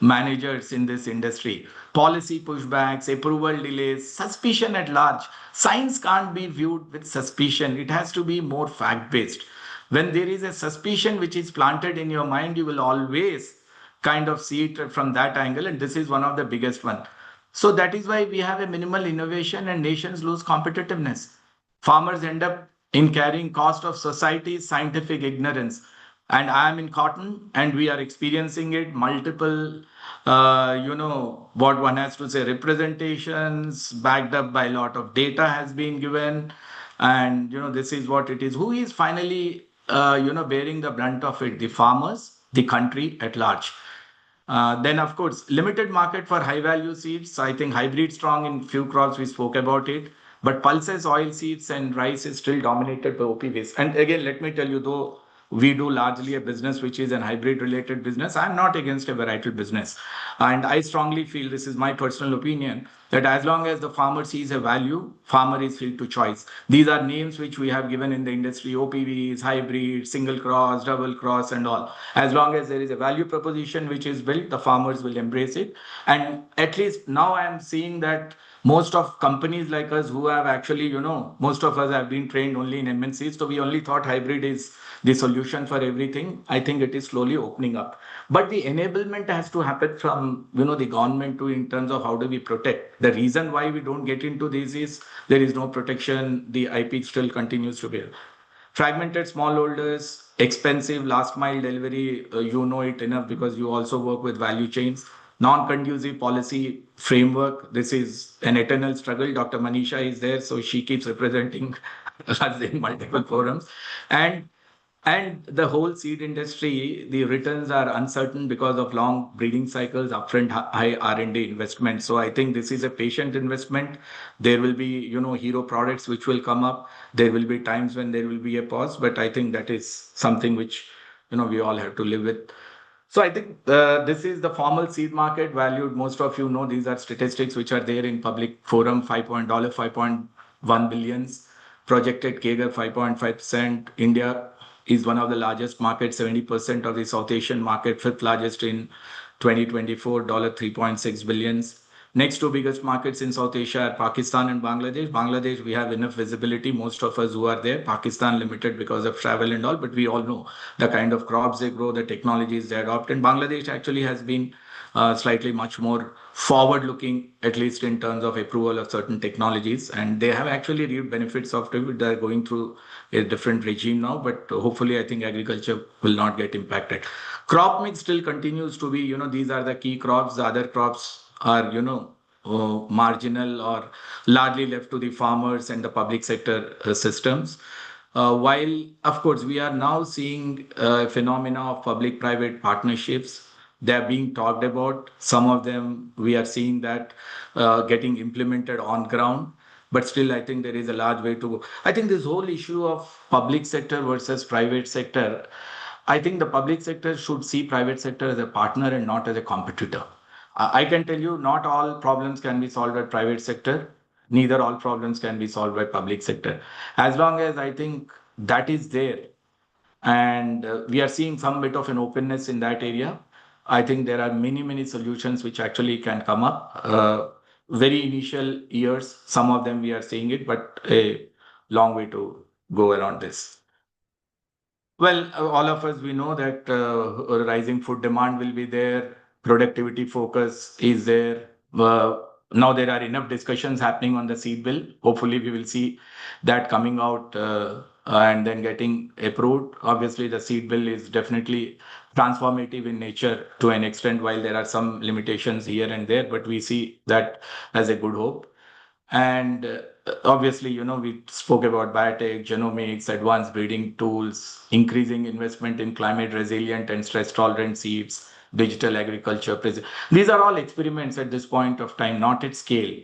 managers in this industry. policy pushbacks, approval delays, suspicion at large. Science can't be viewed with suspicion. It has to be more fact-based. When there is a suspicion which is planted in your mind, you will always kind of see it from that angle, and this is one of the biggest one. So that is why we have a minimal innovation and nations lose competitiveness. Farmers end up in carrying cost of society's scientific ignorance. And I am in cotton, and we are experiencing it multiple, what one has to say, representations backed up by a lot of data has been given. And, this is what it is. Who is finally, bearing the brunt of it? The farmers, the country at large. Then, of course, limited market for high value seeds. I think hybrid strong in few crops, we spoke about it. But pulses, oil seeds, and rice is still dominated by OPVs. And again, let me tell you, though we do largely a business which is an hybrid related business, I'm not against a varietal business. And I strongly feel, this is my personal opinion, that as long as the farmer sees a value, farmer is free to choice. These are names which we have given in the industry: OPVs, hybrid, single cross, double cross, and all. As long as there is a value proposition which is built, the farmers will embrace it. And at least now I am seeing that most of companies like us who have actually, most of us have been trained only in MNCs. So we only thought hybrid is the solution for everything. I think it is slowly opening up. But the enablement has to happen from, the government to, in terms of how do we protect. The reason why we don't get into this is there is no protection. The IP still continues to be fragmented smallholders, expensive last mile delivery. You know it enough because you also work with value chains. Non-conducive policy framework. This is an eternal struggle. Dr. Manisha is there, so she keeps representing us in multiple forums. And the whole seed industry, the returns are uncertain because of long breeding cycles, upfront high R&D investment. So I think this is a patient investment. There will be, hero products which will come up. There will be times when there will be a pause, but I think that is something which, we all have to live with. So I think this is the formal seed market valued. Most of you know these are statistics which are there in public forum. $5.1 billions, projected CAGR 5.5%. India is one of the largest markets, 70% of the South Asian market, fifth largest in 2024, $3.6 billions. Next two biggest markets in South Asia are Pakistan and Bangladesh. Bangladesh, we have enough visibility. Most of us who are there. Pakistan limited because of travel and all, but we all know the kind of crops they grow, the technologies they adopt. And Bangladesh actually has been slightly much more forward-looking, at least in terms of approval of certain technologies. And they have actually reaped benefits of it. They're going through a different regime now, but hopefully I think agriculture will not get impacted. Crop mix still continues to be, these are the key crops. The other crops are, marginal or largely left to the farmers and the public sector systems. While, of course, we are now seeing a phenomena of public-private partnerships. They are being talked about. Some of them, we are seeing that getting implemented on ground. But still, I think there is a large way to go. I think this whole issue of public sector versus private sector, I think the public sector should see private sector as a partner and not as a competitor. I can tell you, not all problems can be solved by private sector. Neither all problems can be solved by public sector. As long as I think that is there, and we are seeing some bit of an openness in that area, I think there are many, many solutions which actually can come up. Very initial years, some of them we are seeing it, but a long way to go around this. Well, all of us, we know that rising food demand will be there. Productivity focus is there. Now there are enough discussions happening on the seed bill. Hopefully we will see that coming out and then getting approved. Obviously the seed bill is definitely transformative in nature to an extent, while there are some limitations here and there, but we see that as a good hope. And obviously, we spoke about biotech, genomics, advanced breeding tools, increasing investment in climate resilient and stress tolerant seeds, digital agriculture. These are all experiments at this point of time, not at scale.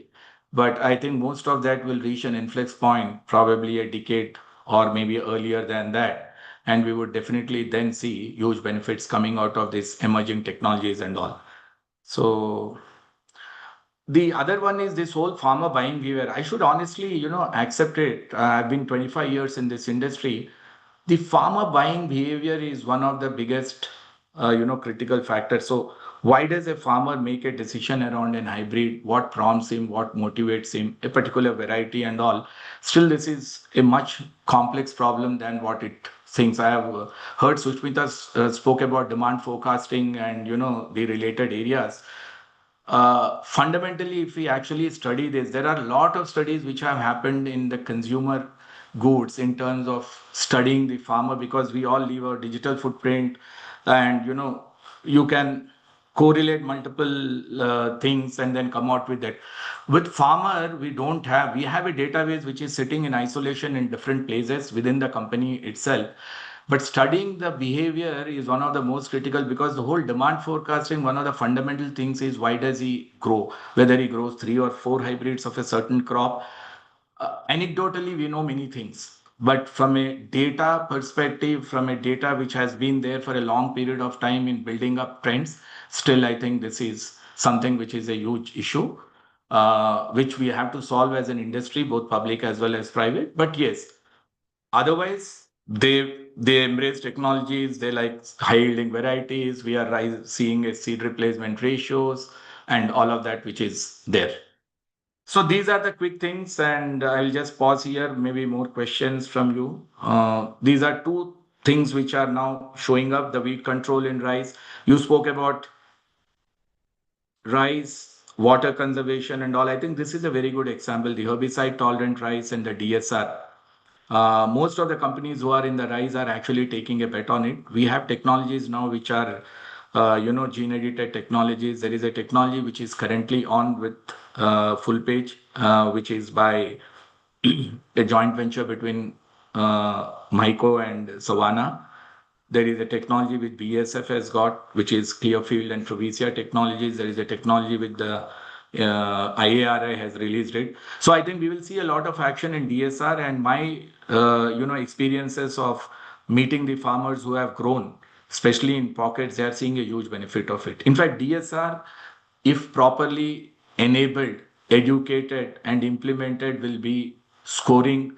But I think most of that will reach an inflex point, probably a decade or maybe earlier than that. And we would definitely then see huge benefits coming out of these emerging technologies and all. So the other one is this whole farmer buying behavior. I should honestly, accept it. I've been 25 years in this industry. The farmer buying behavior is one of the biggest, critical factors. So why does a farmer make a decision around an hybrid? What prompts him? What motivates him? A particular variety and all. Still, this is a much complex problem than what it thinks. I have heard Sushmita spoke about demand forecasting and the related areas. Fundamentally, if we actually study this, there are a lot of studies which have happened in the consumer goods in terms of studying the farmer, because we all leave a digital footprint, and you can correlate multiple things and then come out with it. With farmer, we have a database which is sitting in isolation in different places within the company itself. But studying the behavior is one of the most critical, because the whole demand forecasting, one of the fundamental things is why does he grow? Whether he grows 3 or 4 hybrids of a certain crop. Anecdotally, we know many things. But from a data perspective, from a data which has been there for a long period of time in building up trends, still I think this is something which is a huge issue, which we have to solve as an industry, both public as well as private. But yes, otherwise, they embrace technologies. They like high yielding varieties. We are seeing a seed replacement ratios and all of that which is there. So these are the quick things, and I'll just pause here. Maybe more questions from you. These are two things which are now showing up: the weed control in rice. You spoke about rice, water conservation, and all. I think this is a very good example: the herbicide tolerant rice and the DSR. Most of the companies who are in the rice are actually taking a bet on it. We have technologies now which are, gene edited technologies. There is a technology which is currently on with Full Page, which is by a joint venture between Myco and Savannah. There is a technology which BASF has got, which is Clearfield and Frovisia Technologies. There is a technology with the IARI has released it. So I think we will see a lot of action in DSR, and my experiences of meeting the farmers who have grown, especially in pockets, they are seeing a huge benefit of it. In fact, DSR, if properly enabled, educated, and implemented, will be scoring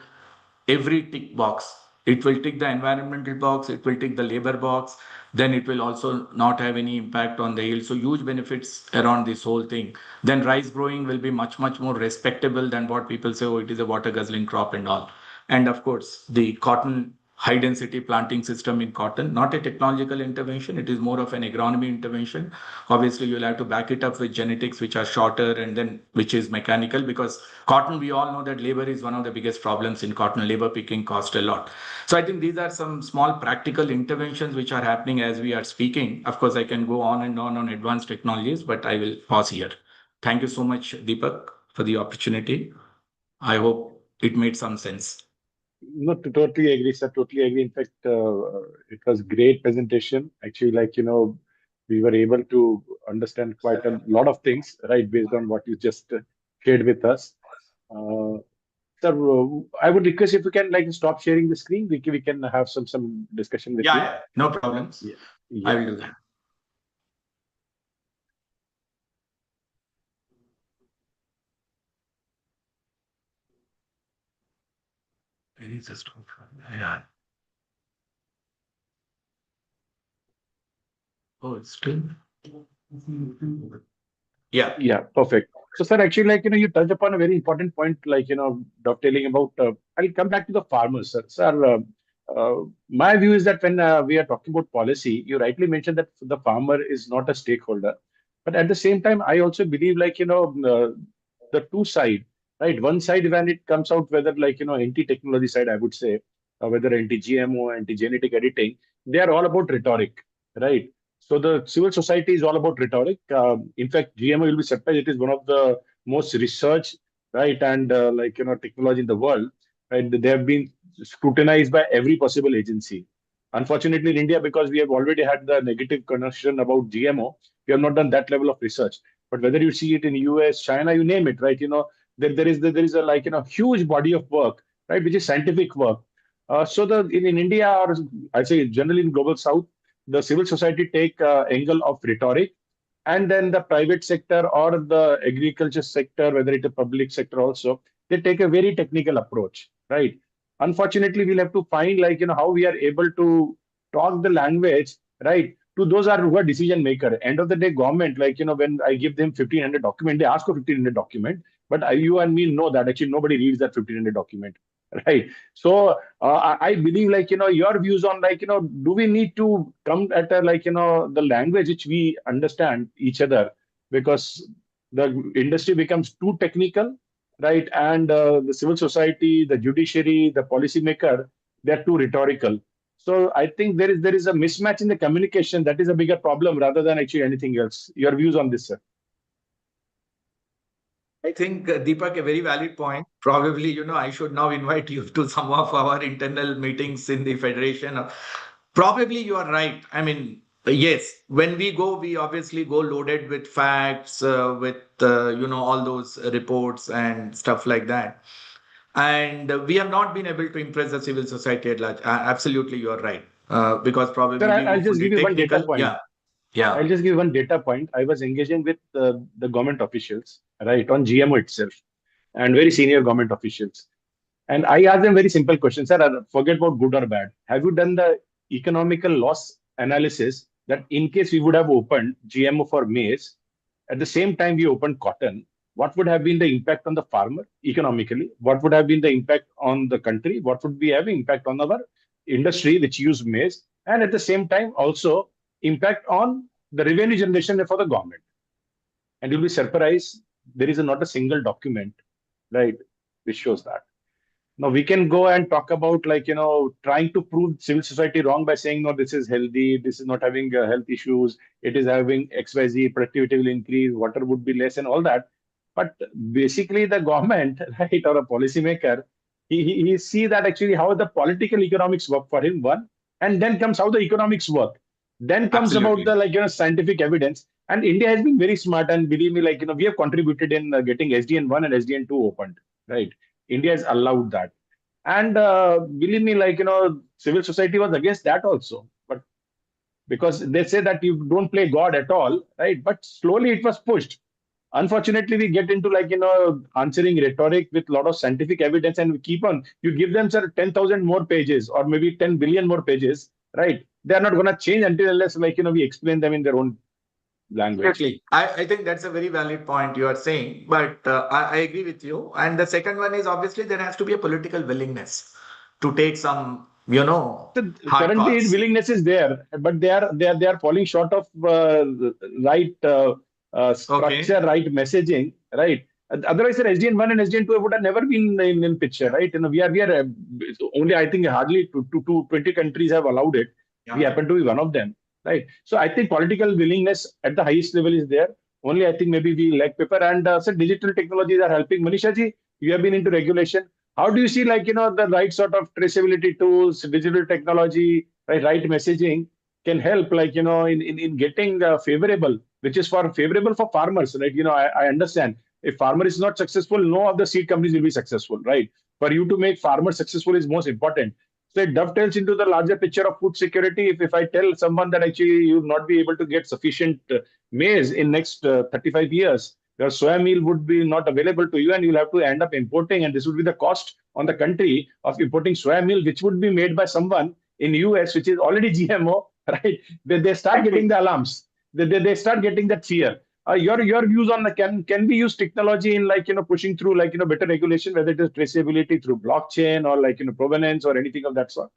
every tick box. It will tick the environmental box, it will tick the labor box, then it will also not have any impact on the yield. So huge benefits around this whole thing. Then rice growing will be much, much more respectable than what people say, oh, it is a water guzzling crop and all. And of course, the cotton high density planting system in cotton, not a technological intervention, it is more of an agronomy intervention. Obviously, you'll have to back it up with genetics, which are shorter, and then which is mechanical, because cotton, we all know that labor is one of the biggest problems in cotton. Labor picking cost a lot. So I think these are some small practical interventions which are happening as we are speaking. Of course, I can go on and on advanced technologies, but I will pause here. Thank you so much, Deepak, for the opportunity. I hope it made some sense. No, totally agree, sir. Totally agree. In fact, it was great presentation. Actually, we were able to understand quite a lot of things, right, based on what you just shared with us. Sir, I would request if you can stop sharing the screen. We can have some discussion with you. Yeah, no problems. Yeah. I will do that. Yeah. Oh, it's still. Yeah. Yeah, perfect. So, sir, actually, you touched upon a very important point, dovetailing about. I'll come back to the farmers, sir. Sir, my view is that when we are talking about policy, you rightly mentioned that the farmer is not a stakeholder, but at the same time, I also believe, the two side, right? One side, when it comes out, whether anti-technology side, I would say, whether anti-GMO, anti-genetic editing, they are all about rhetoric, right? So the civil society is all about rhetoric. In fact, GMO, will be surprised, it is one of the most researched, right, and technology in the world. Right, they have been scrutinized by every possible agency. Unfortunately, in India, because we have already had the negative connotation about GMO, we have not done that level of research. But whether you see it in US, China, you name it, right? There is a huge body of work, right, which is scientific work. So in India, or I say generally in global South, the civil society take angle of rhetoric, and then the private sector or the agriculture sector, whether it's a public sector also, they take a very technical approach, right? Unfortunately, we'll have to find how we are able to talk the language, right, to those who are decision maker. End of the day, government, like, when I give them 1500 document, they ask for 1500 document, but you and me know that actually nobody reads that 1500 document, right? So I believe, like, your views on, like, do we need to come at a, like, the language which we understand each other, because the industry becomes too technical, right? And the civil society, the judiciary, the policymaker, they're too rhetorical. So I think there is a mismatch in the communication. That is a bigger problem rather than actually anything else. Your views on this, sir? I think, Deepak, a very valid point. Probably, I should now invite you to some of our internal meetings in the Federation. Probably you are right. I mean, yes, when we go, we obviously go loaded with facts, with, all those reports and stuff like that. And we have not been able to impress the civil society at large. Absolutely, you are right. Because probably Sir, we I'll go just fully give you one data technical. point. Yeah. Yeah. I'll just give one data point. I was engaging with the government officials, right, on GMO itself, and very senior government officials. And I asked them very simple questions, sir. Forget about good or bad. Have you done the economical loss analysis that in case we would have opened GMO for maize, at the same time we opened cotton, what would have been the impact on the farmer economically? What would have been the impact on the country? What would be having impact on our industry which use maize? And at the same time, also impact on the revenue generation for the government. And you'll be surprised, there is not a single document, right, which shows that. Now we can go and talk about, like, trying to prove civil society wrong by saying, no, this is healthy, this is not having health issues, it is having XYZ, productivity will increase, water would be less, and all that. But basically, the government, right, or a policymaker, he see that actually how the political economics work for him, one, and then comes how the economics work. Then comes Absolutely. about the, like, scientific evidence. And India has been very smart, and believe me, like, we have contributed in getting SDN1 and SDN2 opened, right? India has allowed that. And believe me, like, civil society was against that also. But because they say that you don't play God at all, right? But slowly it was pushed. Unfortunately, we get into, like, answering rhetoric with a lot of scientific evidence, and we keep on, you give them, sir, 10,000 more pages or maybe 10 billion more pages, right? They're not going to change until unless, like, we explain them in their own language. Exactly. I think that's a very valid point you are saying, but I agree with you. And the second one is obviously there has to be a political willingness to take some, So hard currently, calls. willingness is there, but they are falling short of right structure, right messaging, right. Otherwise, sir, SDN1 and SDN2 would have never been in picture, right? We are only, I think, hardly 20 countries have allowed it. We Yeah. happen to be one of them, right? So I think political willingness at the highest level is there. Only I think maybe we lack paper, and so digital technologies are helping. Manisha ji, you have been into regulation. How do you see, like, the right sort of traceability tools, digital technology, right messaging can help, like, in getting favorable, which is favorable for farmers, right? I understand if farmer is not successful, no of the seed companies will be successful, right? For you to make farmers successful is most important. So it dovetails into the larger picture of food security. If I tell someone that actually you will not be able to get sufficient maize in next 35 years, your soya meal would be not available to you, and you'll have to end up importing, and this would be the cost on the country of importing soya meal, which would be made by someone in US, which is already GMO, right? They start getting the alarms. They start getting that fear. Your views on the can we use technology in, like, pushing through, like, better regulation, whether it is traceability through blockchain or, like, provenance or anything of that sort?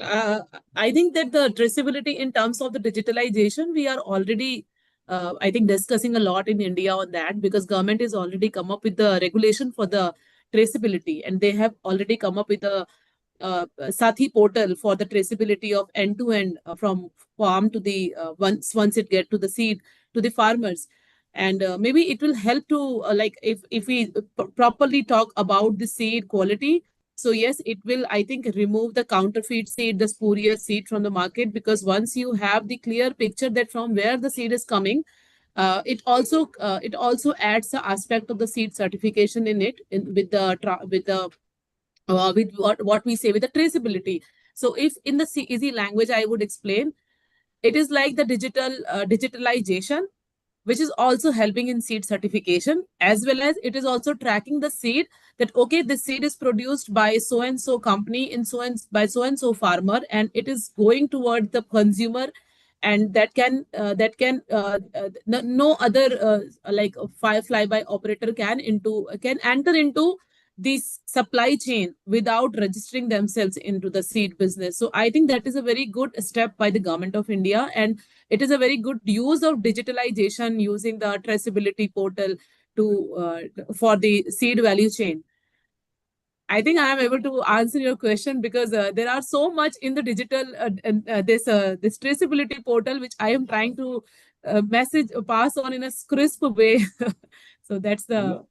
I think that the traceability in terms of the digitalization, we are already, I think, discussing a lot in India on that, because government has already come up with the regulation for the traceability, and they have already come up with a Sathi portal for the traceability of end-to-end from farm to the once it get to the seed to the farmers. And maybe it will help to like if we properly talk about the seed quality. So yes, it will, I think, remove the counterfeit seed, the spurious seed from the market, because once you have the clear picture that from where the seed is coming, it also adds the aspect of the seed certification in it, with what we say with the traceability. So if in the easy language I would explain, it is like the digitalization, which is also helping in seed certification, as well as it is also tracking the seed that, okay, this seed is produced by so and so company in by so and so farmer, and it is going toward the consumer and no other like a fly-by operator can enter into this supply chain without registering themselves into the seed business. So I think that is a very good step by the government of India, and it is a very good use of digitalization using the traceability portal to for the seed value chain. I think I am able to answer your question because there are so much in the digital this traceability portal which I am trying to message pass on in a crisp way. So that's the.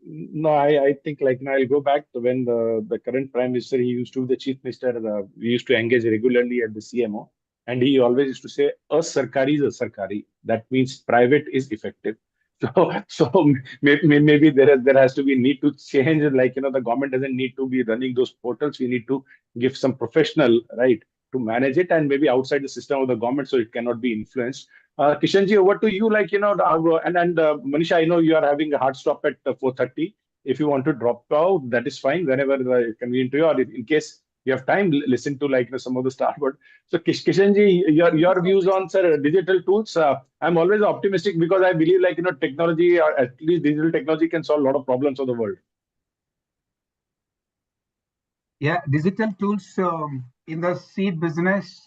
No, I think like now I'll go back to when the current prime minister, he used to be the chief minister. We used to engage regularly at the CMO, and he always used to say, "A sarkari is a sarkari." That means private is effective. So maybe there has to be need to change. Like the government doesn't need to be running those portals. We need to give some professional right to manage it, and maybe outside the system of the government, so it cannot be influenced. Kishanji, over to you. Like and Manisha, I know you are having a hard stop at 4:30. If you want to drop out, that is fine. Whenever convenient to you, or if, in case you have time, listen to some of the start. But so Kishanji, your views on sir digital tools. I'm always optimistic because I believe technology, or at least digital technology, can solve a lot of problems of the world. Yeah, digital tools in the seed business,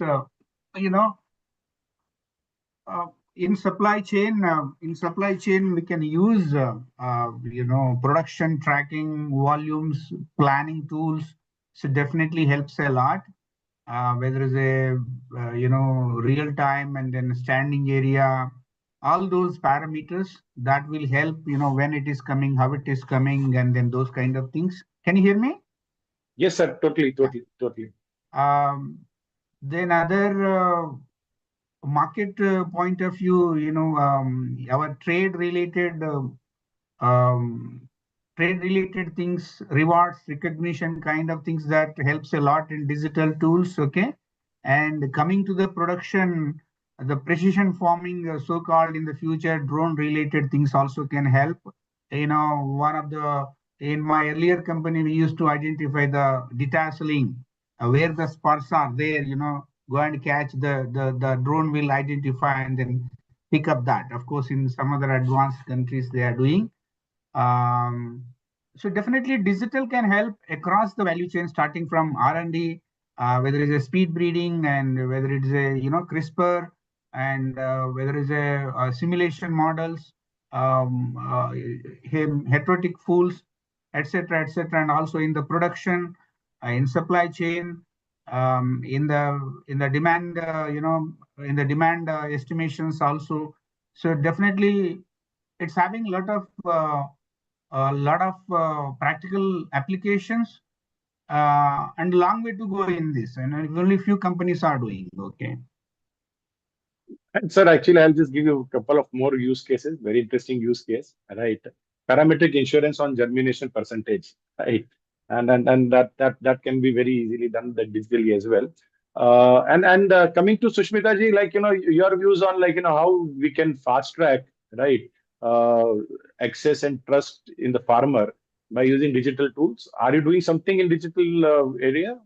you know. In supply chain, we can use production tracking, volumes, planning tools. So definitely helps a lot. Whether it's a real time and then standing area, all those parameters that will help when it is coming, how it is coming, and then those kind of things. Can you hear me? Yes, sir. Totally. Then other market point of view, our trade related things, rewards, recognition kind of things that helps a lot in digital tools. Okay. And coming to the production, the precision farming, so-called in the future, drone related things also can help. In my earlier company, we used to identify the detasseling, where the spots are there, go and catch the drone will identify and then pick up that. Of course, in some other advanced countries, they are doing. So definitely digital can help across the value chain, starting from R&D, whether it's a speed breeding and whether it's a CRISPR, and whether it's a simulation models, heterotic fools, etc., and also in the production, in supply chain, in the demand, in the demand estimations also. So definitely, it's having a lot of practical applications, and a long way to go in this, and only few companies are doing. Okay. And sir, actually, I'll just give you a couple of more use cases. Very interesting use case, right? Parametric insurance on germination percentage, right? And that can be very easily done digitally as well. And coming to Sushmita ji, your views on how we can fast track, right? Access and trust in the farmer by using digital tools. Are you doing something in digital area,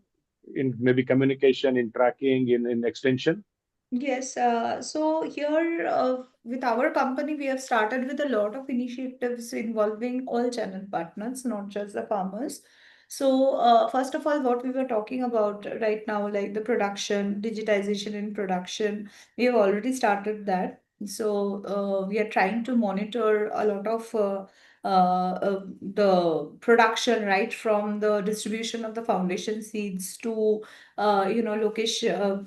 in maybe communication, in tracking, in extension? Yes, so here with our company, we have started with a lot of initiatives involving all channel partners, not just the farmers. So, first of all, what we were talking about right now, like the production, digitization in production, we have already started that. So, we are trying to monitor a lot of the production, right, from the distribution of the foundation seeds to location,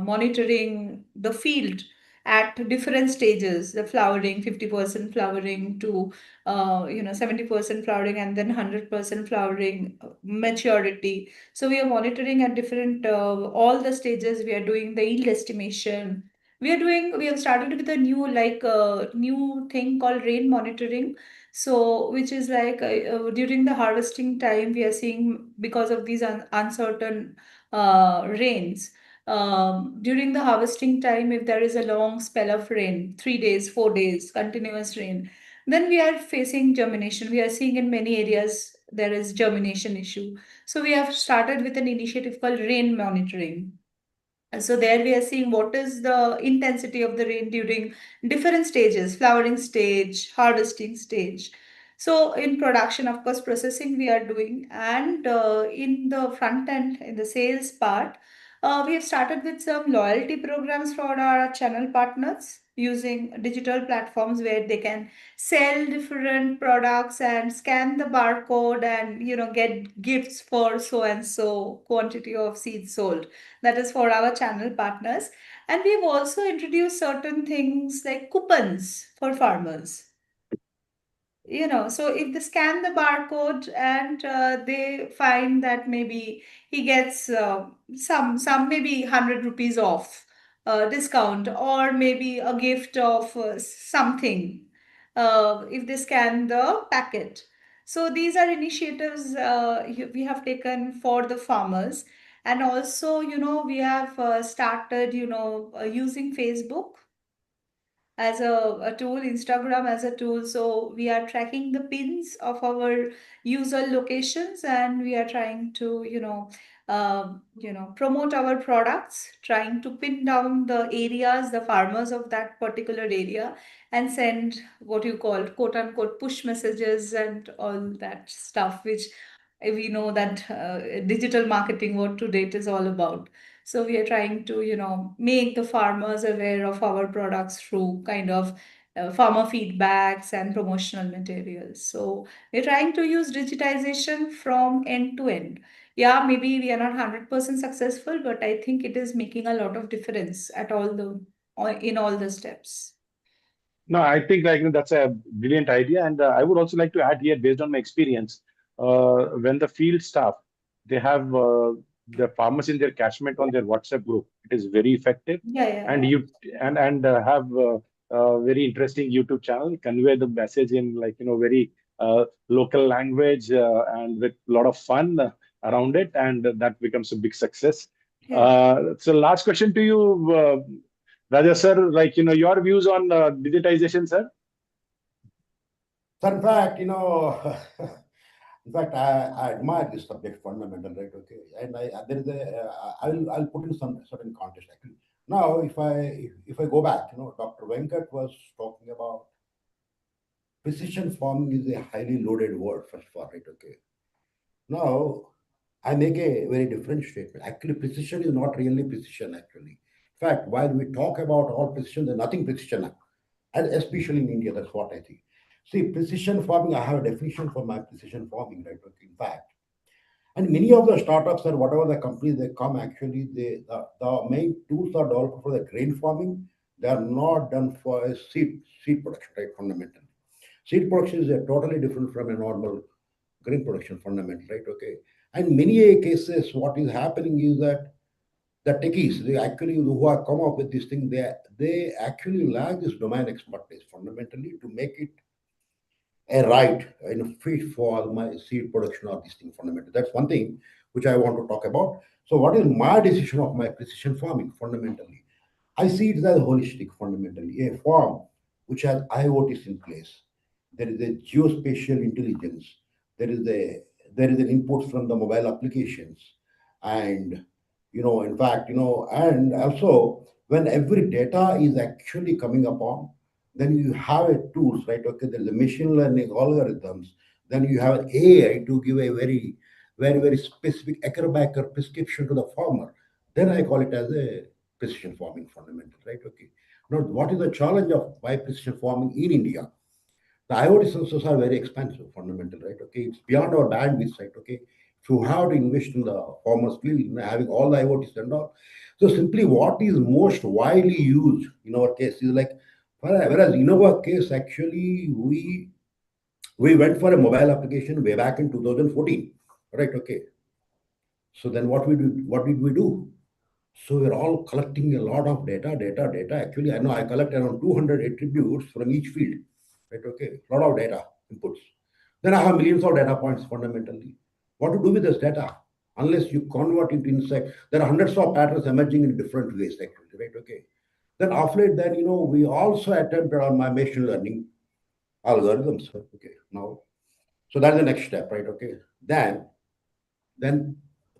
monitoring the field at different stages, the flowering, 50% flowering to 70% flowering, and then 100% flowering, maturity. So we are monitoring at different all the stages. We are doing the yield estimation. We have started with a new thing called rain monitoring. So, which is like during the harvesting time, we are seeing, because of these uncertain rains. During the harvesting time, if there is a long spell of rain, 3 days, 4 days, continuous rain, then we are facing germination. We are seeing in many areas there is germination issue. So we have started with an initiative called rain monitoring. And so there we are seeing what is the intensity of the rain during different stages, flowering stage, harvesting stage. So in production, of course, processing we are doing, and in the front end, in the sales part, we have started with some loyalty programs for our channel partners using digital platforms where they can sell different products and scan the barcode and get gifts for so and so quantity of seeds sold. That is for our channel partners. And we've also introduced certain things like coupons for farmers. So if they scan the barcode and they find that maybe he gets some maybe 100 rupees off discount, or maybe a gift of something if they scan the packet. So these are initiatives we have taken for the farmers. And also, we have started, using Facebook as a tool, Instagram as a tool. So we are tracking the pins of our user locations, and we are trying to, promote our products, trying to pin down the areas, the farmers of that particular area, and send what you call quote unquote push messages and all that stuff, which we know that digital marketing, what to date is all about. So we are trying to, make the farmers aware of our products through kind of farmer feedbacks and promotional materials. So we're trying to use digitization from end to end. Yeah, maybe we are not 100% successful, but I think it is making a lot of difference in all the steps. No, I think that's a brilliant idea, and I would also like to add here, based on my experience, when the field staff they have the farmers in their catchment on their WhatsApp group, it is very effective, Yeah, and yeah. you and have very interesting YouTube channel, convey the message in very local language and with a lot of fun around it, and that becomes a big success. Yeah. So, last question to you. Raja sir, your views on digitization, sir? So in fact, in fact, I admire this subject fundamental, right? Okay, and there is I'll put in some certain context actually. Now, if I go back, Dr. Venkat was talking about precision farming is a highly loaded word, first of all, right? Okay. Now, I make a very different statement. Actually, precision is not really precision, actually. In fact, while we talk about all precision, there's nothing precision, and especially in India, that's what I think. See, precision farming, I have a definition for my precision farming, right? Okay, in fact, and many of the startups or whatever the companies they come, actually, the main tools are developed for the grain farming. They are not done for a seed production, right? Fundamentally. Seed production is totally different from a normal grain production fundamental, right? Okay. And many cases, what is happening is that the techies, they actually who have come up with this thing, they actually lack this domain expertise fundamentally to make it a right fit for my seed production or this thing fundamentally. That's one thing which I want to talk about. So, what is my decision of my precision farming fundamentally? I see it as holistic fundamentally, a farm which has IoTs in place. There is a geospatial intelligence. There is a there is an input from the mobile applications, and in fact, and also when every data is actually coming upon, then you have a tools, right? Okay, there's a machine learning algorithms. Then you have an AI to give a very, very, very specific acrobatic prescription to the farmer. Then I call it as a precision farming fundamental, right? Okay. Now, what is the challenge of why precision farming in India? The IoT sensors are very expensive, fundamental, right? Okay, it's beyond our bandwidth, right? Okay, if you have to invest in the farmers field, having all the IoTs and all. So simply, what is most widely used in our case is like, whereas in our case, actually, we went for a mobile application way back in 2014, right? Okay. So then what did we do? So we're all collecting a lot of data. Actually, I know I collect around 200 attributes from each field, right? Okay, a lot of data inputs. Then I have millions of data points fundamentally. What to do with this data? Unless you convert it insight, there are hundreds of patterns emerging in different ways, actually, right? Okay. Then of late, then we also attempted on my machine learning algorithms. Okay, now, so that's the next step, right? Okay. Then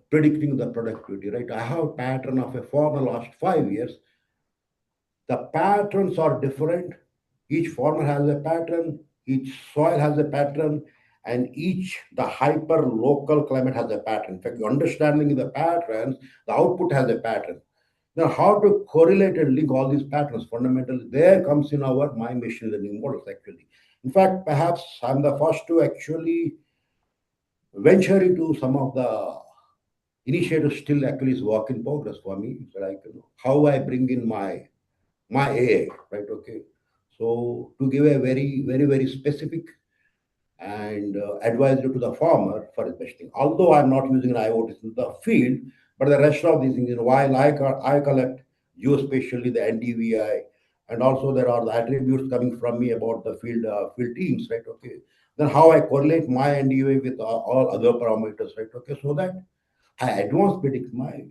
predicting the productivity, right? I have a pattern of a farmer last 5 years. The patterns are different. Each farmer has a pattern, each soil has a pattern, and the hyper local climate has a pattern. In fact, understanding the patterns, the output has a pattern. Now, how to correlate and link all these patterns fundamentally, there comes in our my machine learning models actually. In fact, perhaps I'm the first to actually venture into some of the initiatives still actually is work in progress for me. It's like, how I bring in my AI, right? Okay. So to give a very specific and advisory to the farmer for his testing. Although I'm not using an IoT in the field, but the rest of these things, while I collect geospatially the NDVI, and also there are the attributes coming from me about the field teams, right? Okay. Then how I correlate my NDVI with all other parameters, right? Okay. So that I advance predict my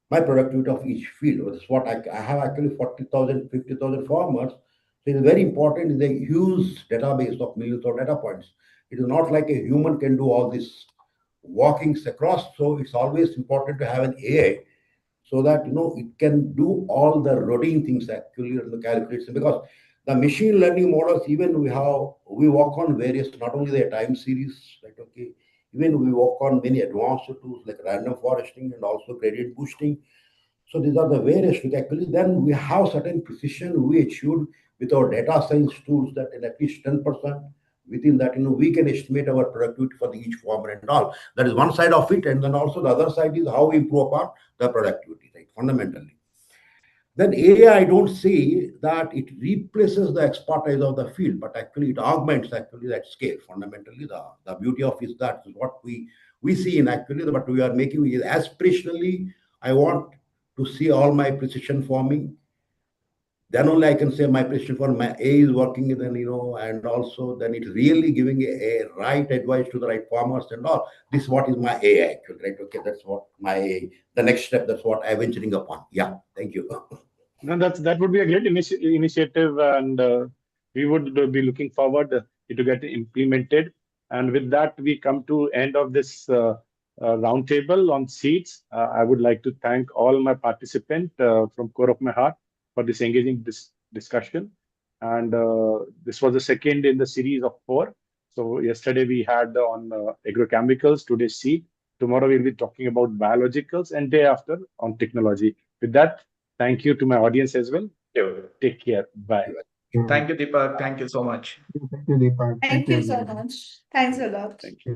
productivity of each field. That's what I have actually 40,000, 50,000 farmers. So it's very important is a huge database of millions of data points. It is not like a human can do all this walkings across. So it's always important to have an AI so that it can do all the routine things actually on the calculation, because the machine learning models, even we work on various, not only the time series, right? Okay, even we work on many advanced tools like random foresting and also gradient boosting. So these are the various things actually. Then we have certain precision we achieved with our data science tools that in at least 10% within that, we can estimate our productivity for each farmer and all. That is one side of it. And then also the other side is how we improve upon the productivity, right? Fundamentally. Then AI, I don't see that it replaces the expertise of the field, but actually it augments actually that scale. Fundamentally, the beauty of is that is what we see in actually, but we are making it aspirationally. I want to see all my precision farming. Then only I can say my precision farm, my A is working, then and also then it's really giving a right advice to the right farmers and all. This is what is my A actually, right? Okay, that's what the next step. That's what I'm venturing upon. Yeah, thank you. No, that would be a great initiative, and we would be looking forward to get it implemented. And with that, we come to end of this roundtable on seeds. I would like to thank all my participants from core of my heart for this engaging discussion. And this was the second in the series of 4. So yesterday we had on agrochemicals, today seed. Tomorrow we'll be talking about biologicals, and day after on technology. With that, thank you to my audience as well. Take care. Bye. Thank you, Deepak. Thank you so much. Thank you, Deepak. Thank you so everyone. much. Thanks a lot. Thank you.